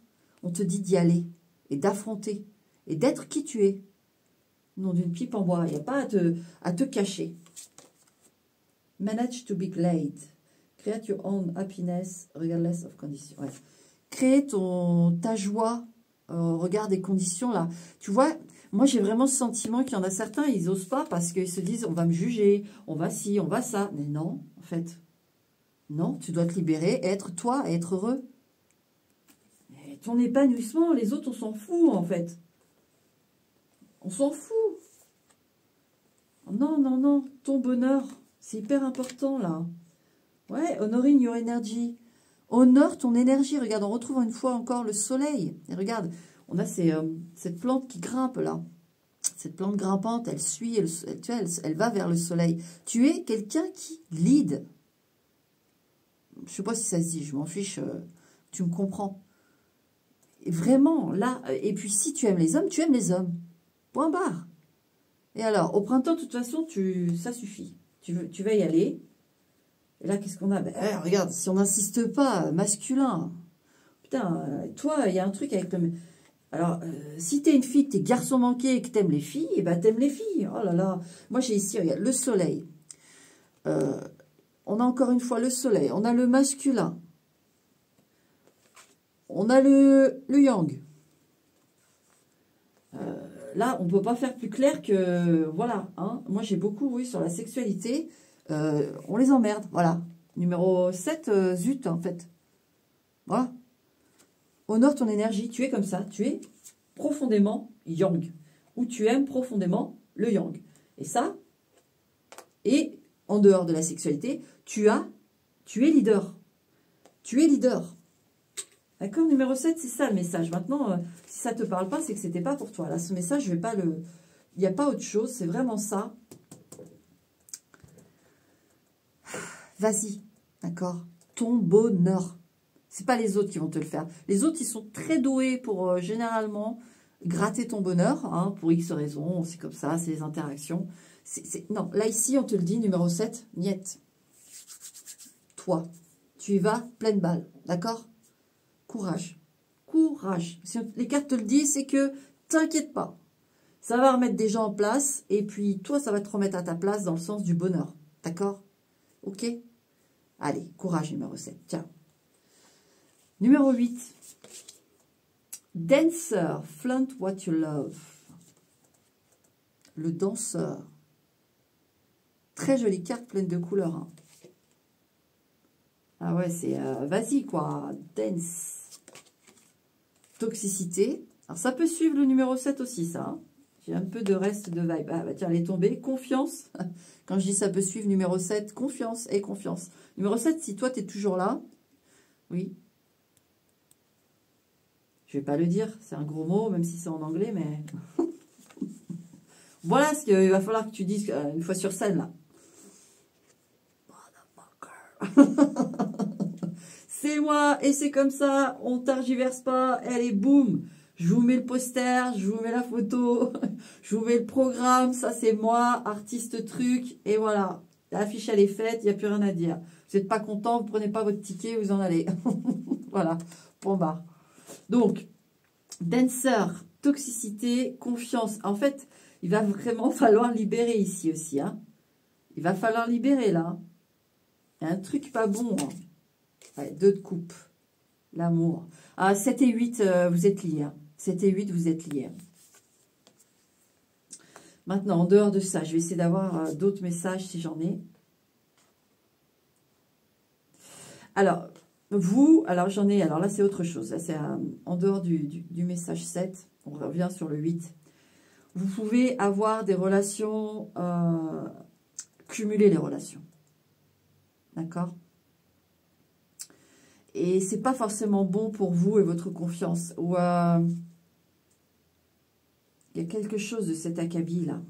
on te dit d'y aller et d'affronter et d'être qui tu es. Non, d'une pipe en bois. Il n'y a pas à te cacher. Manage to be glad. Create your own happiness regardless of conditions. Ouais. Créer ta joie au regard des conditions, là. Tu vois, moi, j'ai vraiment ce sentiment qu'il y en a certains, ils n'osent pas parce qu'ils se disent, on va me juger, on va ci, on va ça. Mais non, en fait. Non, tu dois te libérer, être toi, être heureux. Et ton épanouissement, les autres, on s'en fout, en fait. On s'en fout. Non, non, non. Ton bonheur, c'est hyper important, là. Ouais, honoring your energy. Honore ton énergie. Regarde, on retrouve une fois encore le soleil. Et regarde, on a cette plante qui grimpe, là. Cette plante grimpante, elle suit, elle va vers le soleil. Tu es quelqu'un qui lead. Je ne sais pas si ça se dit, je m'en fiche. Tu me comprends. Et vraiment, là, et puis si tu aimes les hommes, tu aimes les hommes. Point barre. Et alors, au printemps, de toute façon, ça suffit. Tu vas y aller. Et là, qu'est-ce qu'on a? Ben, regarde, si on n'insiste pas, masculin. Putain, toi, il y a un truc avec le... Alors, si t'es une fille, que t'es garçon manqué et que t'aimes les filles, eh ben t'aimes les filles. Oh là là. Moi, j'ai ici, regarde, le soleil. On a encore une fois le soleil. On a le masculin. On a le yang. Là, on ne peut pas faire plus clair que... Voilà. Hein. Moi, j'ai beaucoup, oui, sur la sexualité. On les emmerde. Voilà. Numéro 7, zut, en fait. Voilà. Honore ton énergie. Tu es comme ça. Tu es profondément yang. Ou tu aimes profondément le yang. Et ça, et en dehors de la sexualité, tu es leader. Tu es leader. D'accord, numéro 7, c'est ça le message. Maintenant, si ça ne te parle pas, c'est que ce n'était pas pour toi. Là, ce message, je vais pas le... Il n'y a pas autre chose, c'est vraiment ça. Vas-y, d'accord. Ton bonheur. C'est pas les autres qui vont te le faire. Les autres, ils sont très doués pour, généralement, gratter ton bonheur. Hein, pour X raisons, c'est comme ça, c'est les interactions. Non, là, ici, on te le dit, numéro 7, niette. Toi, tu y vas pleine balle, d'accord? Courage. Courage. Si les cartes te le disent, c'est que t'inquiète pas. Ça va remettre des gens en place. Et puis, toi, ça va te remettre à ta place dans le sens du bonheur. D'accord? Ok? Allez, courage, numéro 7. Tiens. Numéro 8. Dancer. Flaunt what you love. Le danseur. Très jolie carte, pleine de couleurs. Hein. Ah ouais, c'est... vas-y, quoi. Dance. Toxicité. Alors, ça peut suivre le numéro 7 aussi, ça. Hein. J'ai un peu de reste de vibe. Ah, bah tiens, elle est tombée. Confiance. Quand je dis ça peut suivre, numéro 7, confiance et confiance. Numéro 7, si toi, tu es toujours là, oui. Je vais pas le dire, c'est un gros mot, même si c'est en anglais, mais... Voilà ce qu'il va falloir que tu dises une fois sur scène, là. C'est moi, et c'est comme ça, on targiverse pas, allez, boum. Je vous mets le poster, je vous mets la photo, je vous mets le programme, ça c'est moi, artiste truc, et voilà. L'affiche elle est faite, il n'y a plus rien à dire. Vous n'êtes pas content, vous ne prenez pas votre ticket, vous en allez. Voilà, point barre. Donc, dancer, toxicité, confiance. En fait, il va vraiment falloir libérer ici aussi. Hein. Il va falloir libérer là. Il y a un truc pas bon. Hein. Ouais, 2 de coupe. L'amour. Ah, 7 et 8, vous êtes liés. Hein. 7 et 8, vous êtes liés. Maintenant, en dehors de ça, je vais essayer d'avoir d'autres messages si j'en ai. Alors, vous, alors j'en ai, alors là c'est autre chose. Là c'est en dehors du message 7. On revient sur le 8. Vous pouvez avoir des relations, cumuler les relations. D'accord ? Et c'est pas forcément bon pour vous et votre confiance. Ou il y a quelque chose de cet acabit là.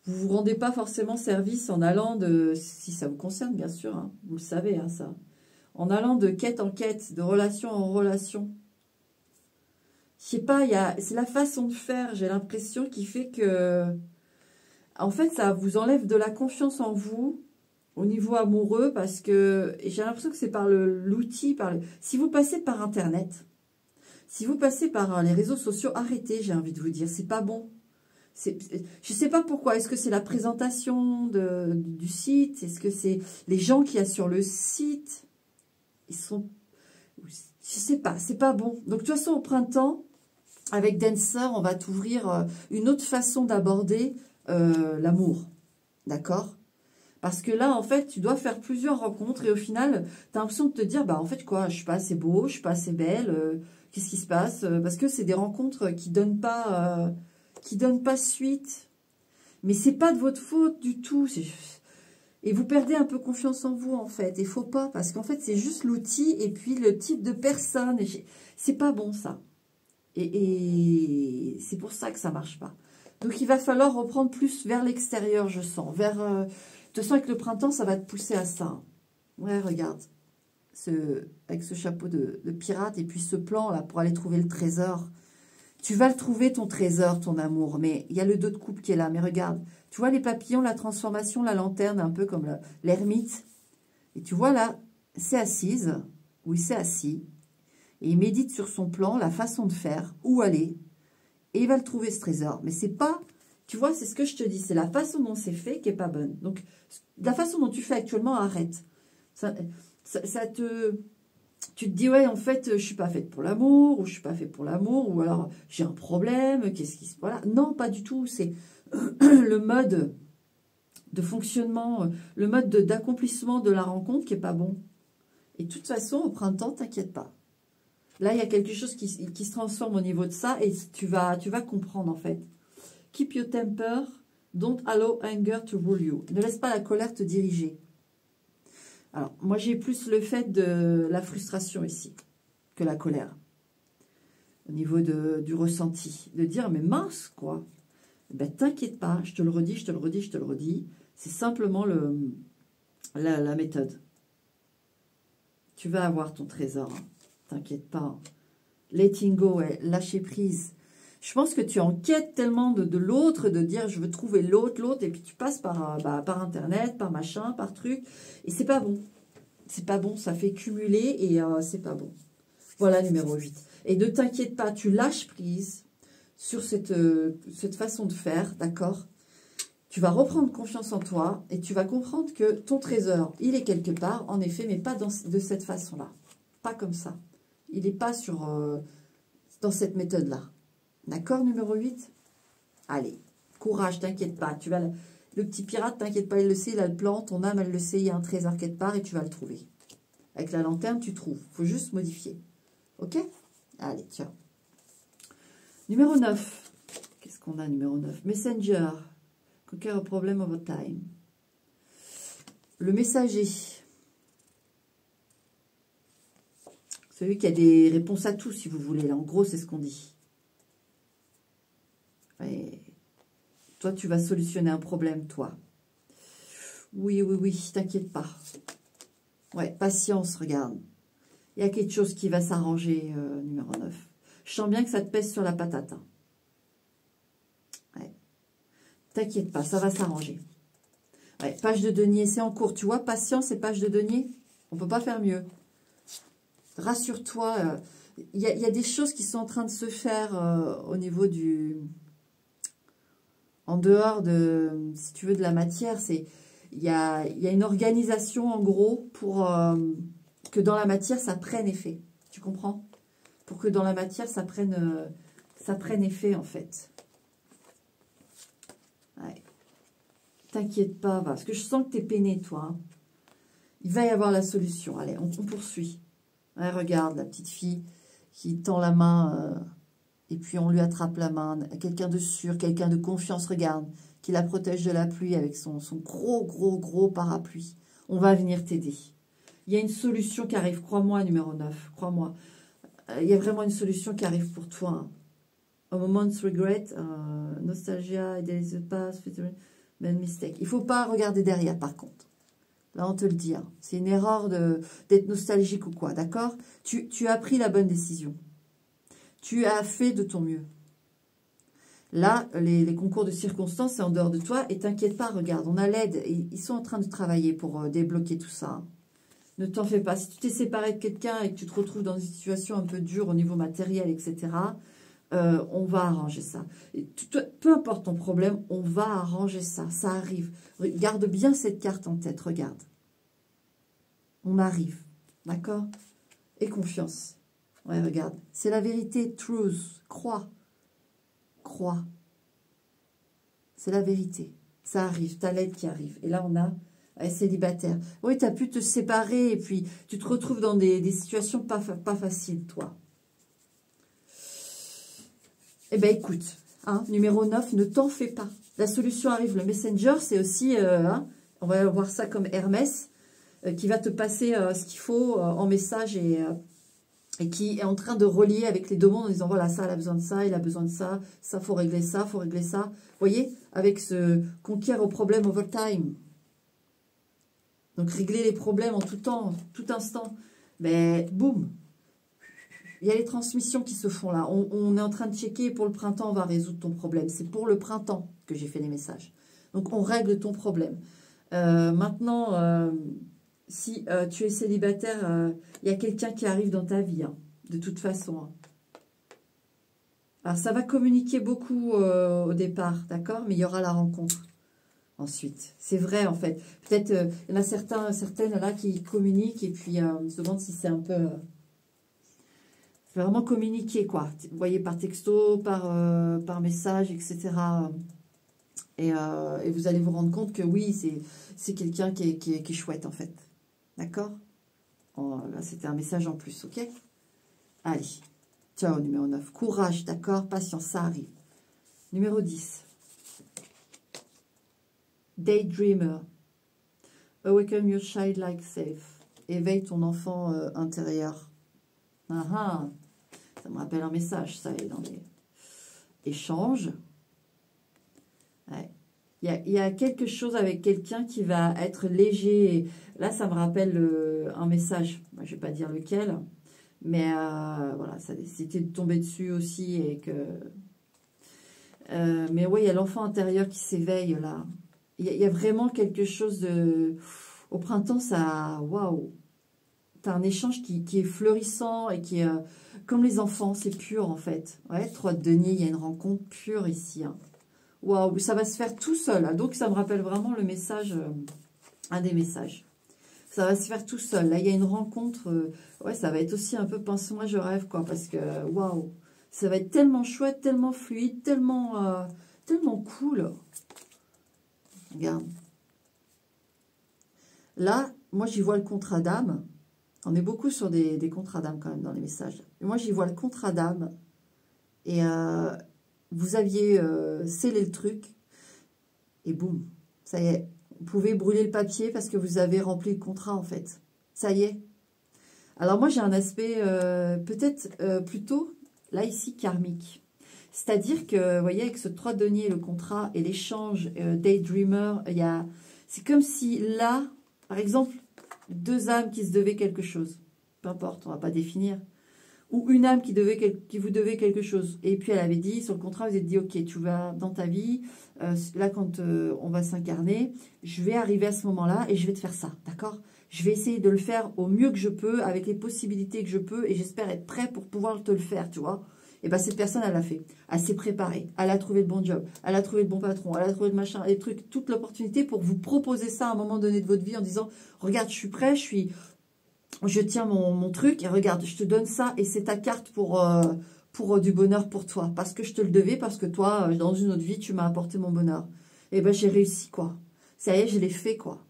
Vous ne vous rendez pas forcément service en allant de... Si ça vous concerne, bien sûr, hein, vous le savez, hein, ça. En allant de quête en quête, de relation en relation. Je sais pas, c'est la façon de faire, j'ai l'impression, qui fait que... En fait, ça vous enlève de la confiance en vous au niveau amoureux parce que j'ai l'impression que c'est par l'outil. Si vous passez par Internet, si vous passez par les réseaux sociaux, arrêtez, j'ai envie de vous dire, c'est pas bon. Je ne sais pas pourquoi. Est-ce que c'est la présentation du site? Est-ce que c'est les gens qu'il y a sur le site? Ils sont... Je sais pas, c'est pas bon. Donc, de toute façon, au printemps, avec Dancer, on va t'ouvrir une autre façon d'aborder l'amour. D'accord? Parce que là, en fait, tu dois faire plusieurs rencontres et au final, tu as l'impression de te dire, bah en fait quoi, je suis pas assez beau, je suis pas assez belle, qu'est-ce qui se passe? Parce que c'est des rencontres qui donnent pas suite. Mais c'est pas de votre faute du tout. Et vous perdez un peu confiance en vous, en fait. Il faut pas, parce qu'en fait, c'est juste l'outil et puis le type de personne. C'est pas bon, ça. Et c'est pour ça que ça marche pas. Donc, il va falloir reprendre plus vers l'extérieur, je sens. De toute façon, avec le printemps, ça va te pousser à ça. Ouais, regarde. Avec ce chapeau de pirate et puis ce plan-là pour aller trouver le trésor. Tu vas le trouver, ton trésor, ton amour. Mais il y a le dos de coupe qui est là. Mais regarde, tu vois les papillons, la transformation, la lanterne, un peu comme l'ermite. Et tu vois là, c'est assise. Oui, c'est assis. Et il médite sur son plan, la façon de faire, où aller. Et il va le trouver, ce trésor. Mais c'est pas... Tu vois, c'est ce que je te dis. C'est la façon dont c'est fait qui est pas bonne. Donc, la façon dont tu fais actuellement, arrête. Tu te dis, ouais, en fait, je suis pas faite pour l'amour, ou je suis pas faite pour l'amour, ou alors j'ai un problème, qu'est-ce qui se... Voilà. Non, pas du tout. C'est le mode de fonctionnement, le mode d'accomplissement de la rencontre qui est pas bon. Et de toute façon, au printemps, t'inquiète pas. Là, il y a quelque chose qui se transforme au niveau de ça, et tu vas comprendre, en fait. Keep your temper, don't allow anger to rule you. Ne laisse pas la colère te diriger. Alors, moi, j'ai plus le fait de la frustration ici que la colère. Au niveau du ressenti. De dire, mais mince, quoi. Ben, t'inquiète pas, je te le redis, je te le redis, je te le redis. C'est simplement la méthode. Tu vas avoir ton trésor. Hein. T'inquiète pas. Letting go, ouais, lâcher prise. Je pense que tu enquêtes tellement de l'autre, de dire je veux trouver l'autre, et puis tu passes par Internet, par machin, par truc, et c'est pas bon. C'est pas bon, ça fait cumuler et c'est pas bon. Voilà, numéro 8. Et ne t'inquiète pas, tu lâches prise sur cette façon de faire, d'accord? Tu vas reprendre confiance en toi et tu vas comprendre que ton trésor, il est quelque part, en effet, mais pas de cette façon-là. Pas comme ça. Il n'est pas dans cette méthode-là. D'accord, numéro 8? Allez, courage, t'inquiète pas. Le petit pirate, t'inquiète pas, il le sait, il a le plan. Ton âme, elle le sait, il y a un trésor quelque part et tu vas le trouver. Avec la lanterne, tu trouves. Il faut juste modifier. Ok? Allez, tiens. Numéro 9. Qu'est-ce qu'on a, numéro 9? Messenger. Conquer a problem over time. Le messager. Celui qui a des réponses à tout, si vous voulez. Là, en gros, c'est ce qu'on dit. Et toi, tu vas solutionner un problème, toi. Oui, oui, oui, t'inquiète pas. Ouais, patience, regarde. Il y a quelque chose qui va s'arranger, numéro 9. Je sens bien que ça te pèse sur la patate. Hein. Ouais. T'inquiète pas, ça va s'arranger. Ouais, page de denier, c'est en cours. Tu vois, patience et page de denier, on ne peut pas faire mieux. Rassure-toi, il y a des choses qui sont en train de se faire au niveau en dehors si tu veux, de la matière. Il y a une organisation, en gros, pour que dans la matière, ça prenne effet. Tu comprends? Pour que dans la matière, ça prenne effet, en fait. Ouais. T'inquiète pas, parce que je sens que tu es peiné, toi. Hein. Il va y avoir la solution. Allez, on poursuit. Ouais, regarde, la petite fille qui tend la main, et puis on lui attrape la main. Quelqu'un de sûr, quelqu'un de confiance, regarde, qui la protège de la pluie avec son gros parapluie. On va venir t'aider. Il y a une solution qui arrive, crois-moi, numéro 9, crois-moi. Il y a vraiment une solution qui arrive pour toi. Hein. A moment's regret, nostalgia, idealize the past, made mistake. Il ne faut pas regarder derrière, par contre. Là, on te le dit. Hein. C'est une erreur d'être nostalgique ou quoi, d'accord? Tu as pris la bonne décision. Tu as fait de ton mieux. Là, les concours de circonstances, c'est en dehors de toi. Et t'inquiète pas, regarde, on a l'aide. Ils sont en train de travailler pour débloquer tout ça. Hein. Ne t'en fais pas. Si tu t'es séparé de quelqu'un et que tu te retrouves dans une situation un peu dure au niveau matériel, etc., on va arranger ça. Et peu importe ton problème, on va arranger ça. Ça arrive. Garde bien cette carte en tête, regarde. On arrive, d'accord? Et confiance. Ouais, regarde. C'est la vérité, truth. Crois. Crois. C'est la vérité. Ça arrive, t'as l'aide qui arrive. Et là, on a célibataire. Oui, tu as pu te séparer et puis tu te retrouves dans des situations pas faciles, toi. Eh bien, écoute, hein, numéro 9, ne t'en fais pas. La solution arrive. Le messenger, c'est aussi, on va voir ça comme Hermès, qui va te passer ce qu'il faut en message et qui est en train de relier avec les demandes en disant, voilà, ça, elle a besoin de ça, il a besoin de ça, ça, faut régler ça, faut régler ça. Vous voyez, avec ce conquérir au problème over time. Donc, régler les problèmes en tout temps, tout instant. Mais, boum. Il y a les transmissions qui se font là. On est en train de checker pour le printemps, on va résoudre ton problème. C'est pour le printemps que j'ai fait les messages. Donc, on règle ton problème. Maintenant, si tu es célibataire, il y a quelqu'un qui arrive dans ta vie, hein, de toute façon. Hein. Alors, ça va communiquer beaucoup au départ, d'accord? Mais il y aura la rencontre ensuite. C'est vrai, en fait. Peut-être, il y en a certaines là qui communiquent et puis on se demande si c'est un peu... vraiment communiquer, quoi. Vous voyez, par texto, par message, etc. Et vous allez vous rendre compte que oui, c'est quelqu'un qui est chouette, en fait. D'accord? Oh, là, c'était un message en plus, ok? Allez. Ciao, numéro 9. Courage, d'accord? Patience, ça arrive. Numéro 10. Daydreamer. Awaken your childlike self. Éveille ton enfant intérieur. Ah ah. Ça me rappelle un message, ça est dans les échanges. Ouais. Il y a quelque chose avec quelqu'un qui va être léger. Là, ça me rappelle un message. Je ne vais pas dire lequel. Mais voilà, ça a décidé de tomber dessus aussi. Et que... mais oui, il y a l'enfant intérieur qui s'éveille là. Il y a vraiment quelque chose de... Au printemps, ça... Waouh! Tu as un échange qui est fleurissant et qui est... comme les enfants, c'est pur en fait. Ouais, 3 de denier, il y a une rencontre pure ici. Hein. Waouh, ça va se faire tout seul. Hein. Donc, ça me rappelle vraiment le message, un des messages. Ça va se faire tout seul. Là, il y a une rencontre. Ouais, ça va être aussi un peu pince-moi, je rêve, quoi. Parce que, waouh, ça va être tellement chouette, tellement fluide, tellement cool. Regarde. Là, moi, j'y vois le contrat d'âme. On est beaucoup sur des contrats d'âme quand même dans les messages. Moi, j'y vois le contrat d'âme. Et vous aviez scellé le truc. Et boum, ça y est. Vous pouvez brûler le papier parce que vous avez rempli le contrat, en fait. Ça y est. Alors, moi, j'ai un aspect peut-être plutôt, là, ici, karmique. C'est-à-dire que, vous voyez, avec ce 3 de denier, le contrat et l'échange Daydreamer, c'est comme si là, par exemple, 2 âmes qui se devaient quelque chose. Peu importe, on ne va pas définir. Ou une âme qui vous devait quelque chose. Et puis elle avait dit, sur le contrat, vous êtes dit, ok, tu vas dans ta vie, là quand on va s'incarner, je vais arriver à ce moment-là et je vais te faire ça, d'accord? Je vais essayer de le faire au mieux que je peux, avec les possibilités que je peux, et j'espère être prêt pour pouvoir te le faire, tu vois? Et bien cette personne, elle l'a fait. Elle s'est préparée, elle a trouvé le bon job, elle a trouvé le bon patron, elle a trouvé le machin, les trucs, toute l'opportunité pour vous proposer ça à un moment donné de votre vie en disant, regarde, je suis prêt, je tiens mon truc et regarde, je te donne ça et c'est ta carte pour du bonheur pour toi. Parce que je te le devais, parce que toi, dans une autre vie, tu m'as apporté mon bonheur. Et ben j'ai réussi, quoi. Ça y est, je l'ai fait, quoi.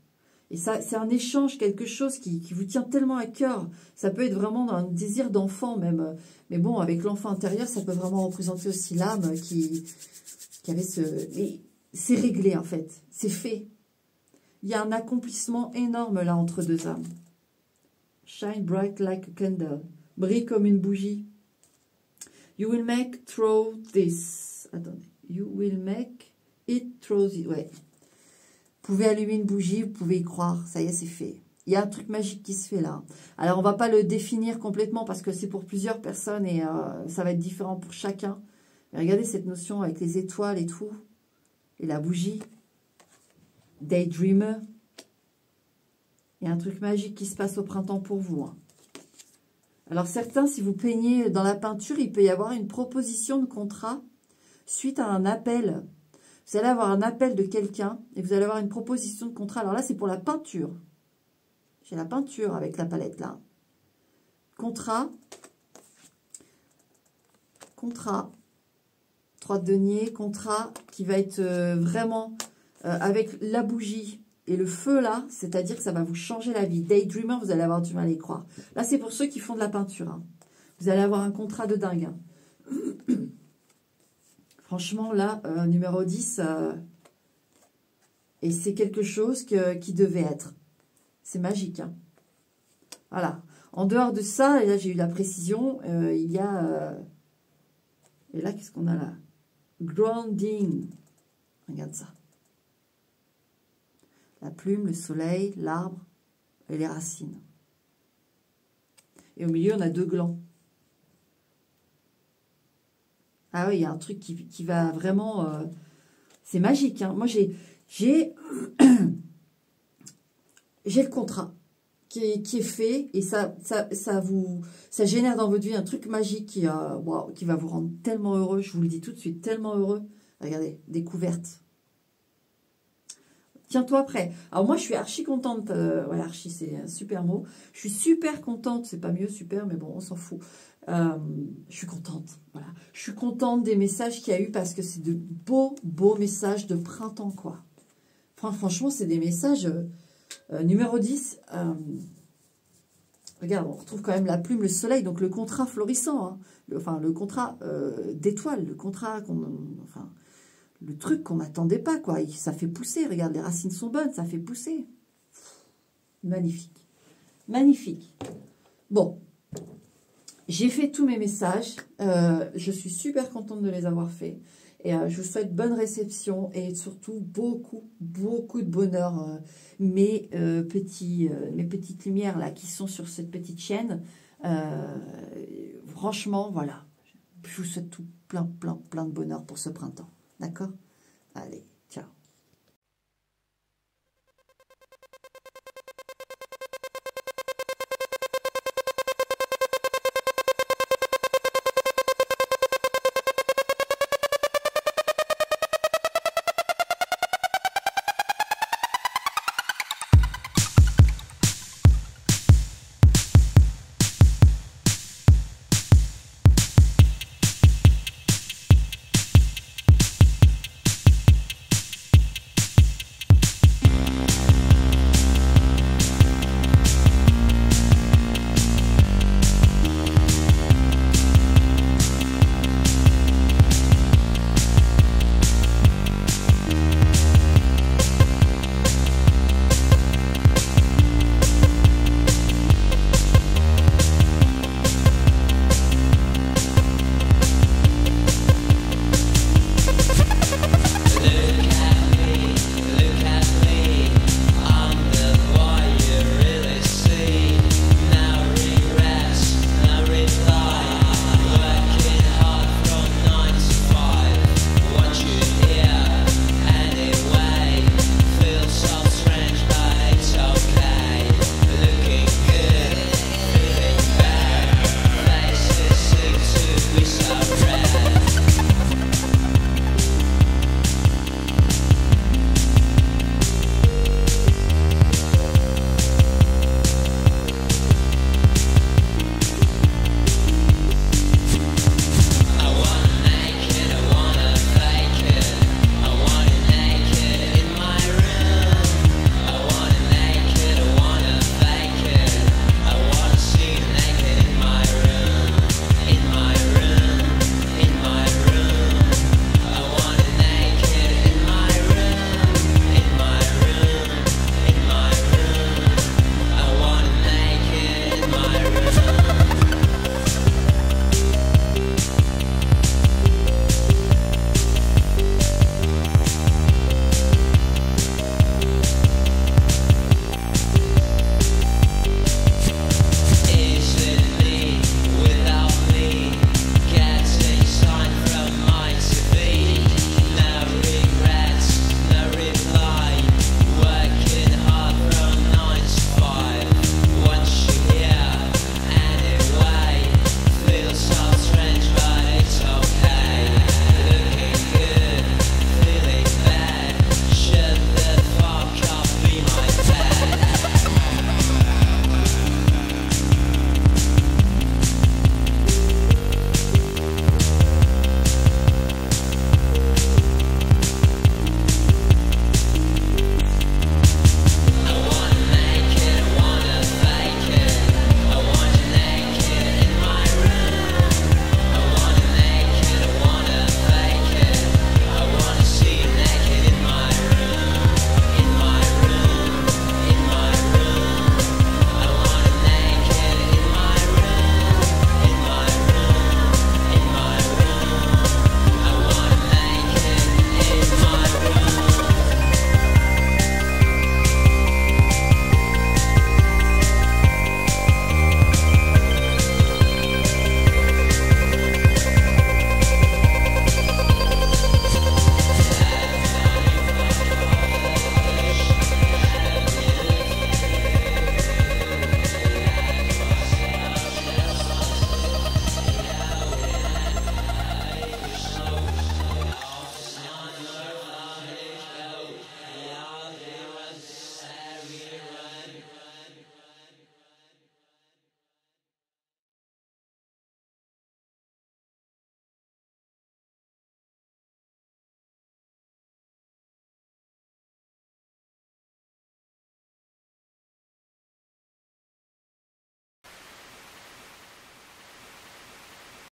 Et ça, c'est un échange, quelque chose qui vous tient tellement à cœur. Ça peut être vraiment un désir d'enfant même. Mais bon, avec l'enfant intérieur, ça peut vraiment représenter aussi l'âme qui avait ce... Mais c'est réglé, en fait. C'est fait. Il y a un accomplissement énorme, là, entre 2 âmes. Shine bright like a candle. Brille comme une bougie. You will make through this. Attendez. You will make it through this. Ouais. Vous pouvez allumer une bougie, vous pouvez y croire. Ça y est, c'est fait. Il y a un truc magique qui se fait là. Alors, on va pas le définir complètement parce que c'est pour plusieurs personnes et ça va être différent pour chacun. Mais regardez cette notion avec les étoiles et tout. Et la bougie. Daydreamer. Il y a un truc magique qui se passe au printemps pour vous. Hein. Alors certains, si vous peignez dans la peinture, il peut y avoir une proposition de contrat suite à un appel. Vous allez avoir un appel de quelqu'un et vous allez avoir une proposition de contrat. Alors là, c'est pour la peinture. J'ai la peinture avec la palette là. Contrat. 3 de denier, contrat qui va être vraiment avec la bougie et le feu là, c'est-à-dire que ça va vous changer la vie. Daydreamer, vous allez avoir du mal à y croire. Là, c'est pour ceux qui font de la peinture. Hein. Vous allez avoir un contrat de dingue. Hein. Franchement, là, numéro 10, et c'est quelque chose qui devait être. C'est magique. Hein. Voilà. En dehors de ça, et là, j'ai eu la précision, il y a... et là, qu'est-ce qu'on a là? Grounding. Regarde ça. La plume, le soleil, l'arbre et les racines. Et au milieu, on a 2 glands. Ah oui, il y a un truc qui va vraiment... c'est magique. Hein. Moi, j'ai le contrat qui est fait et ça génère dans votre vie un truc magique qui va vous rendre tellement heureux. Je vous le dis tout de suite, tellement heureux. Regardez, découverte. Tiens-toi prêt. Alors moi, je suis archi contente. Ouais, archi, c'est un super mot. Je suis super contente. C'est pas mieux, super, mais bon, on s'en fout. Je suis contente. Voilà. Je suis contente des messages qu'il y a eu parce que c'est de beaux messages de printemps, quoi. Franchement, c'est des messages... numéro 10, regarde, on retrouve quand même la plume, le soleil, donc le contrat florissant, hein, le contrat d'étoile, le contrat, le truc qu'on n'attendait pas, quoi. Ça fait pousser, regarde, les racines sont bonnes, ça fait pousser. Magnifique. Magnifique. Bon, j'ai fait tous mes messages, je suis super contente de les avoir faits. Et je vous souhaite bonne réception et surtout beaucoup de bonheur. Mes petites lumières là qui sont sur cette petite chaîne. Franchement, voilà. Je vous souhaite tout plein de bonheur pour ce printemps. D'accord? Allez.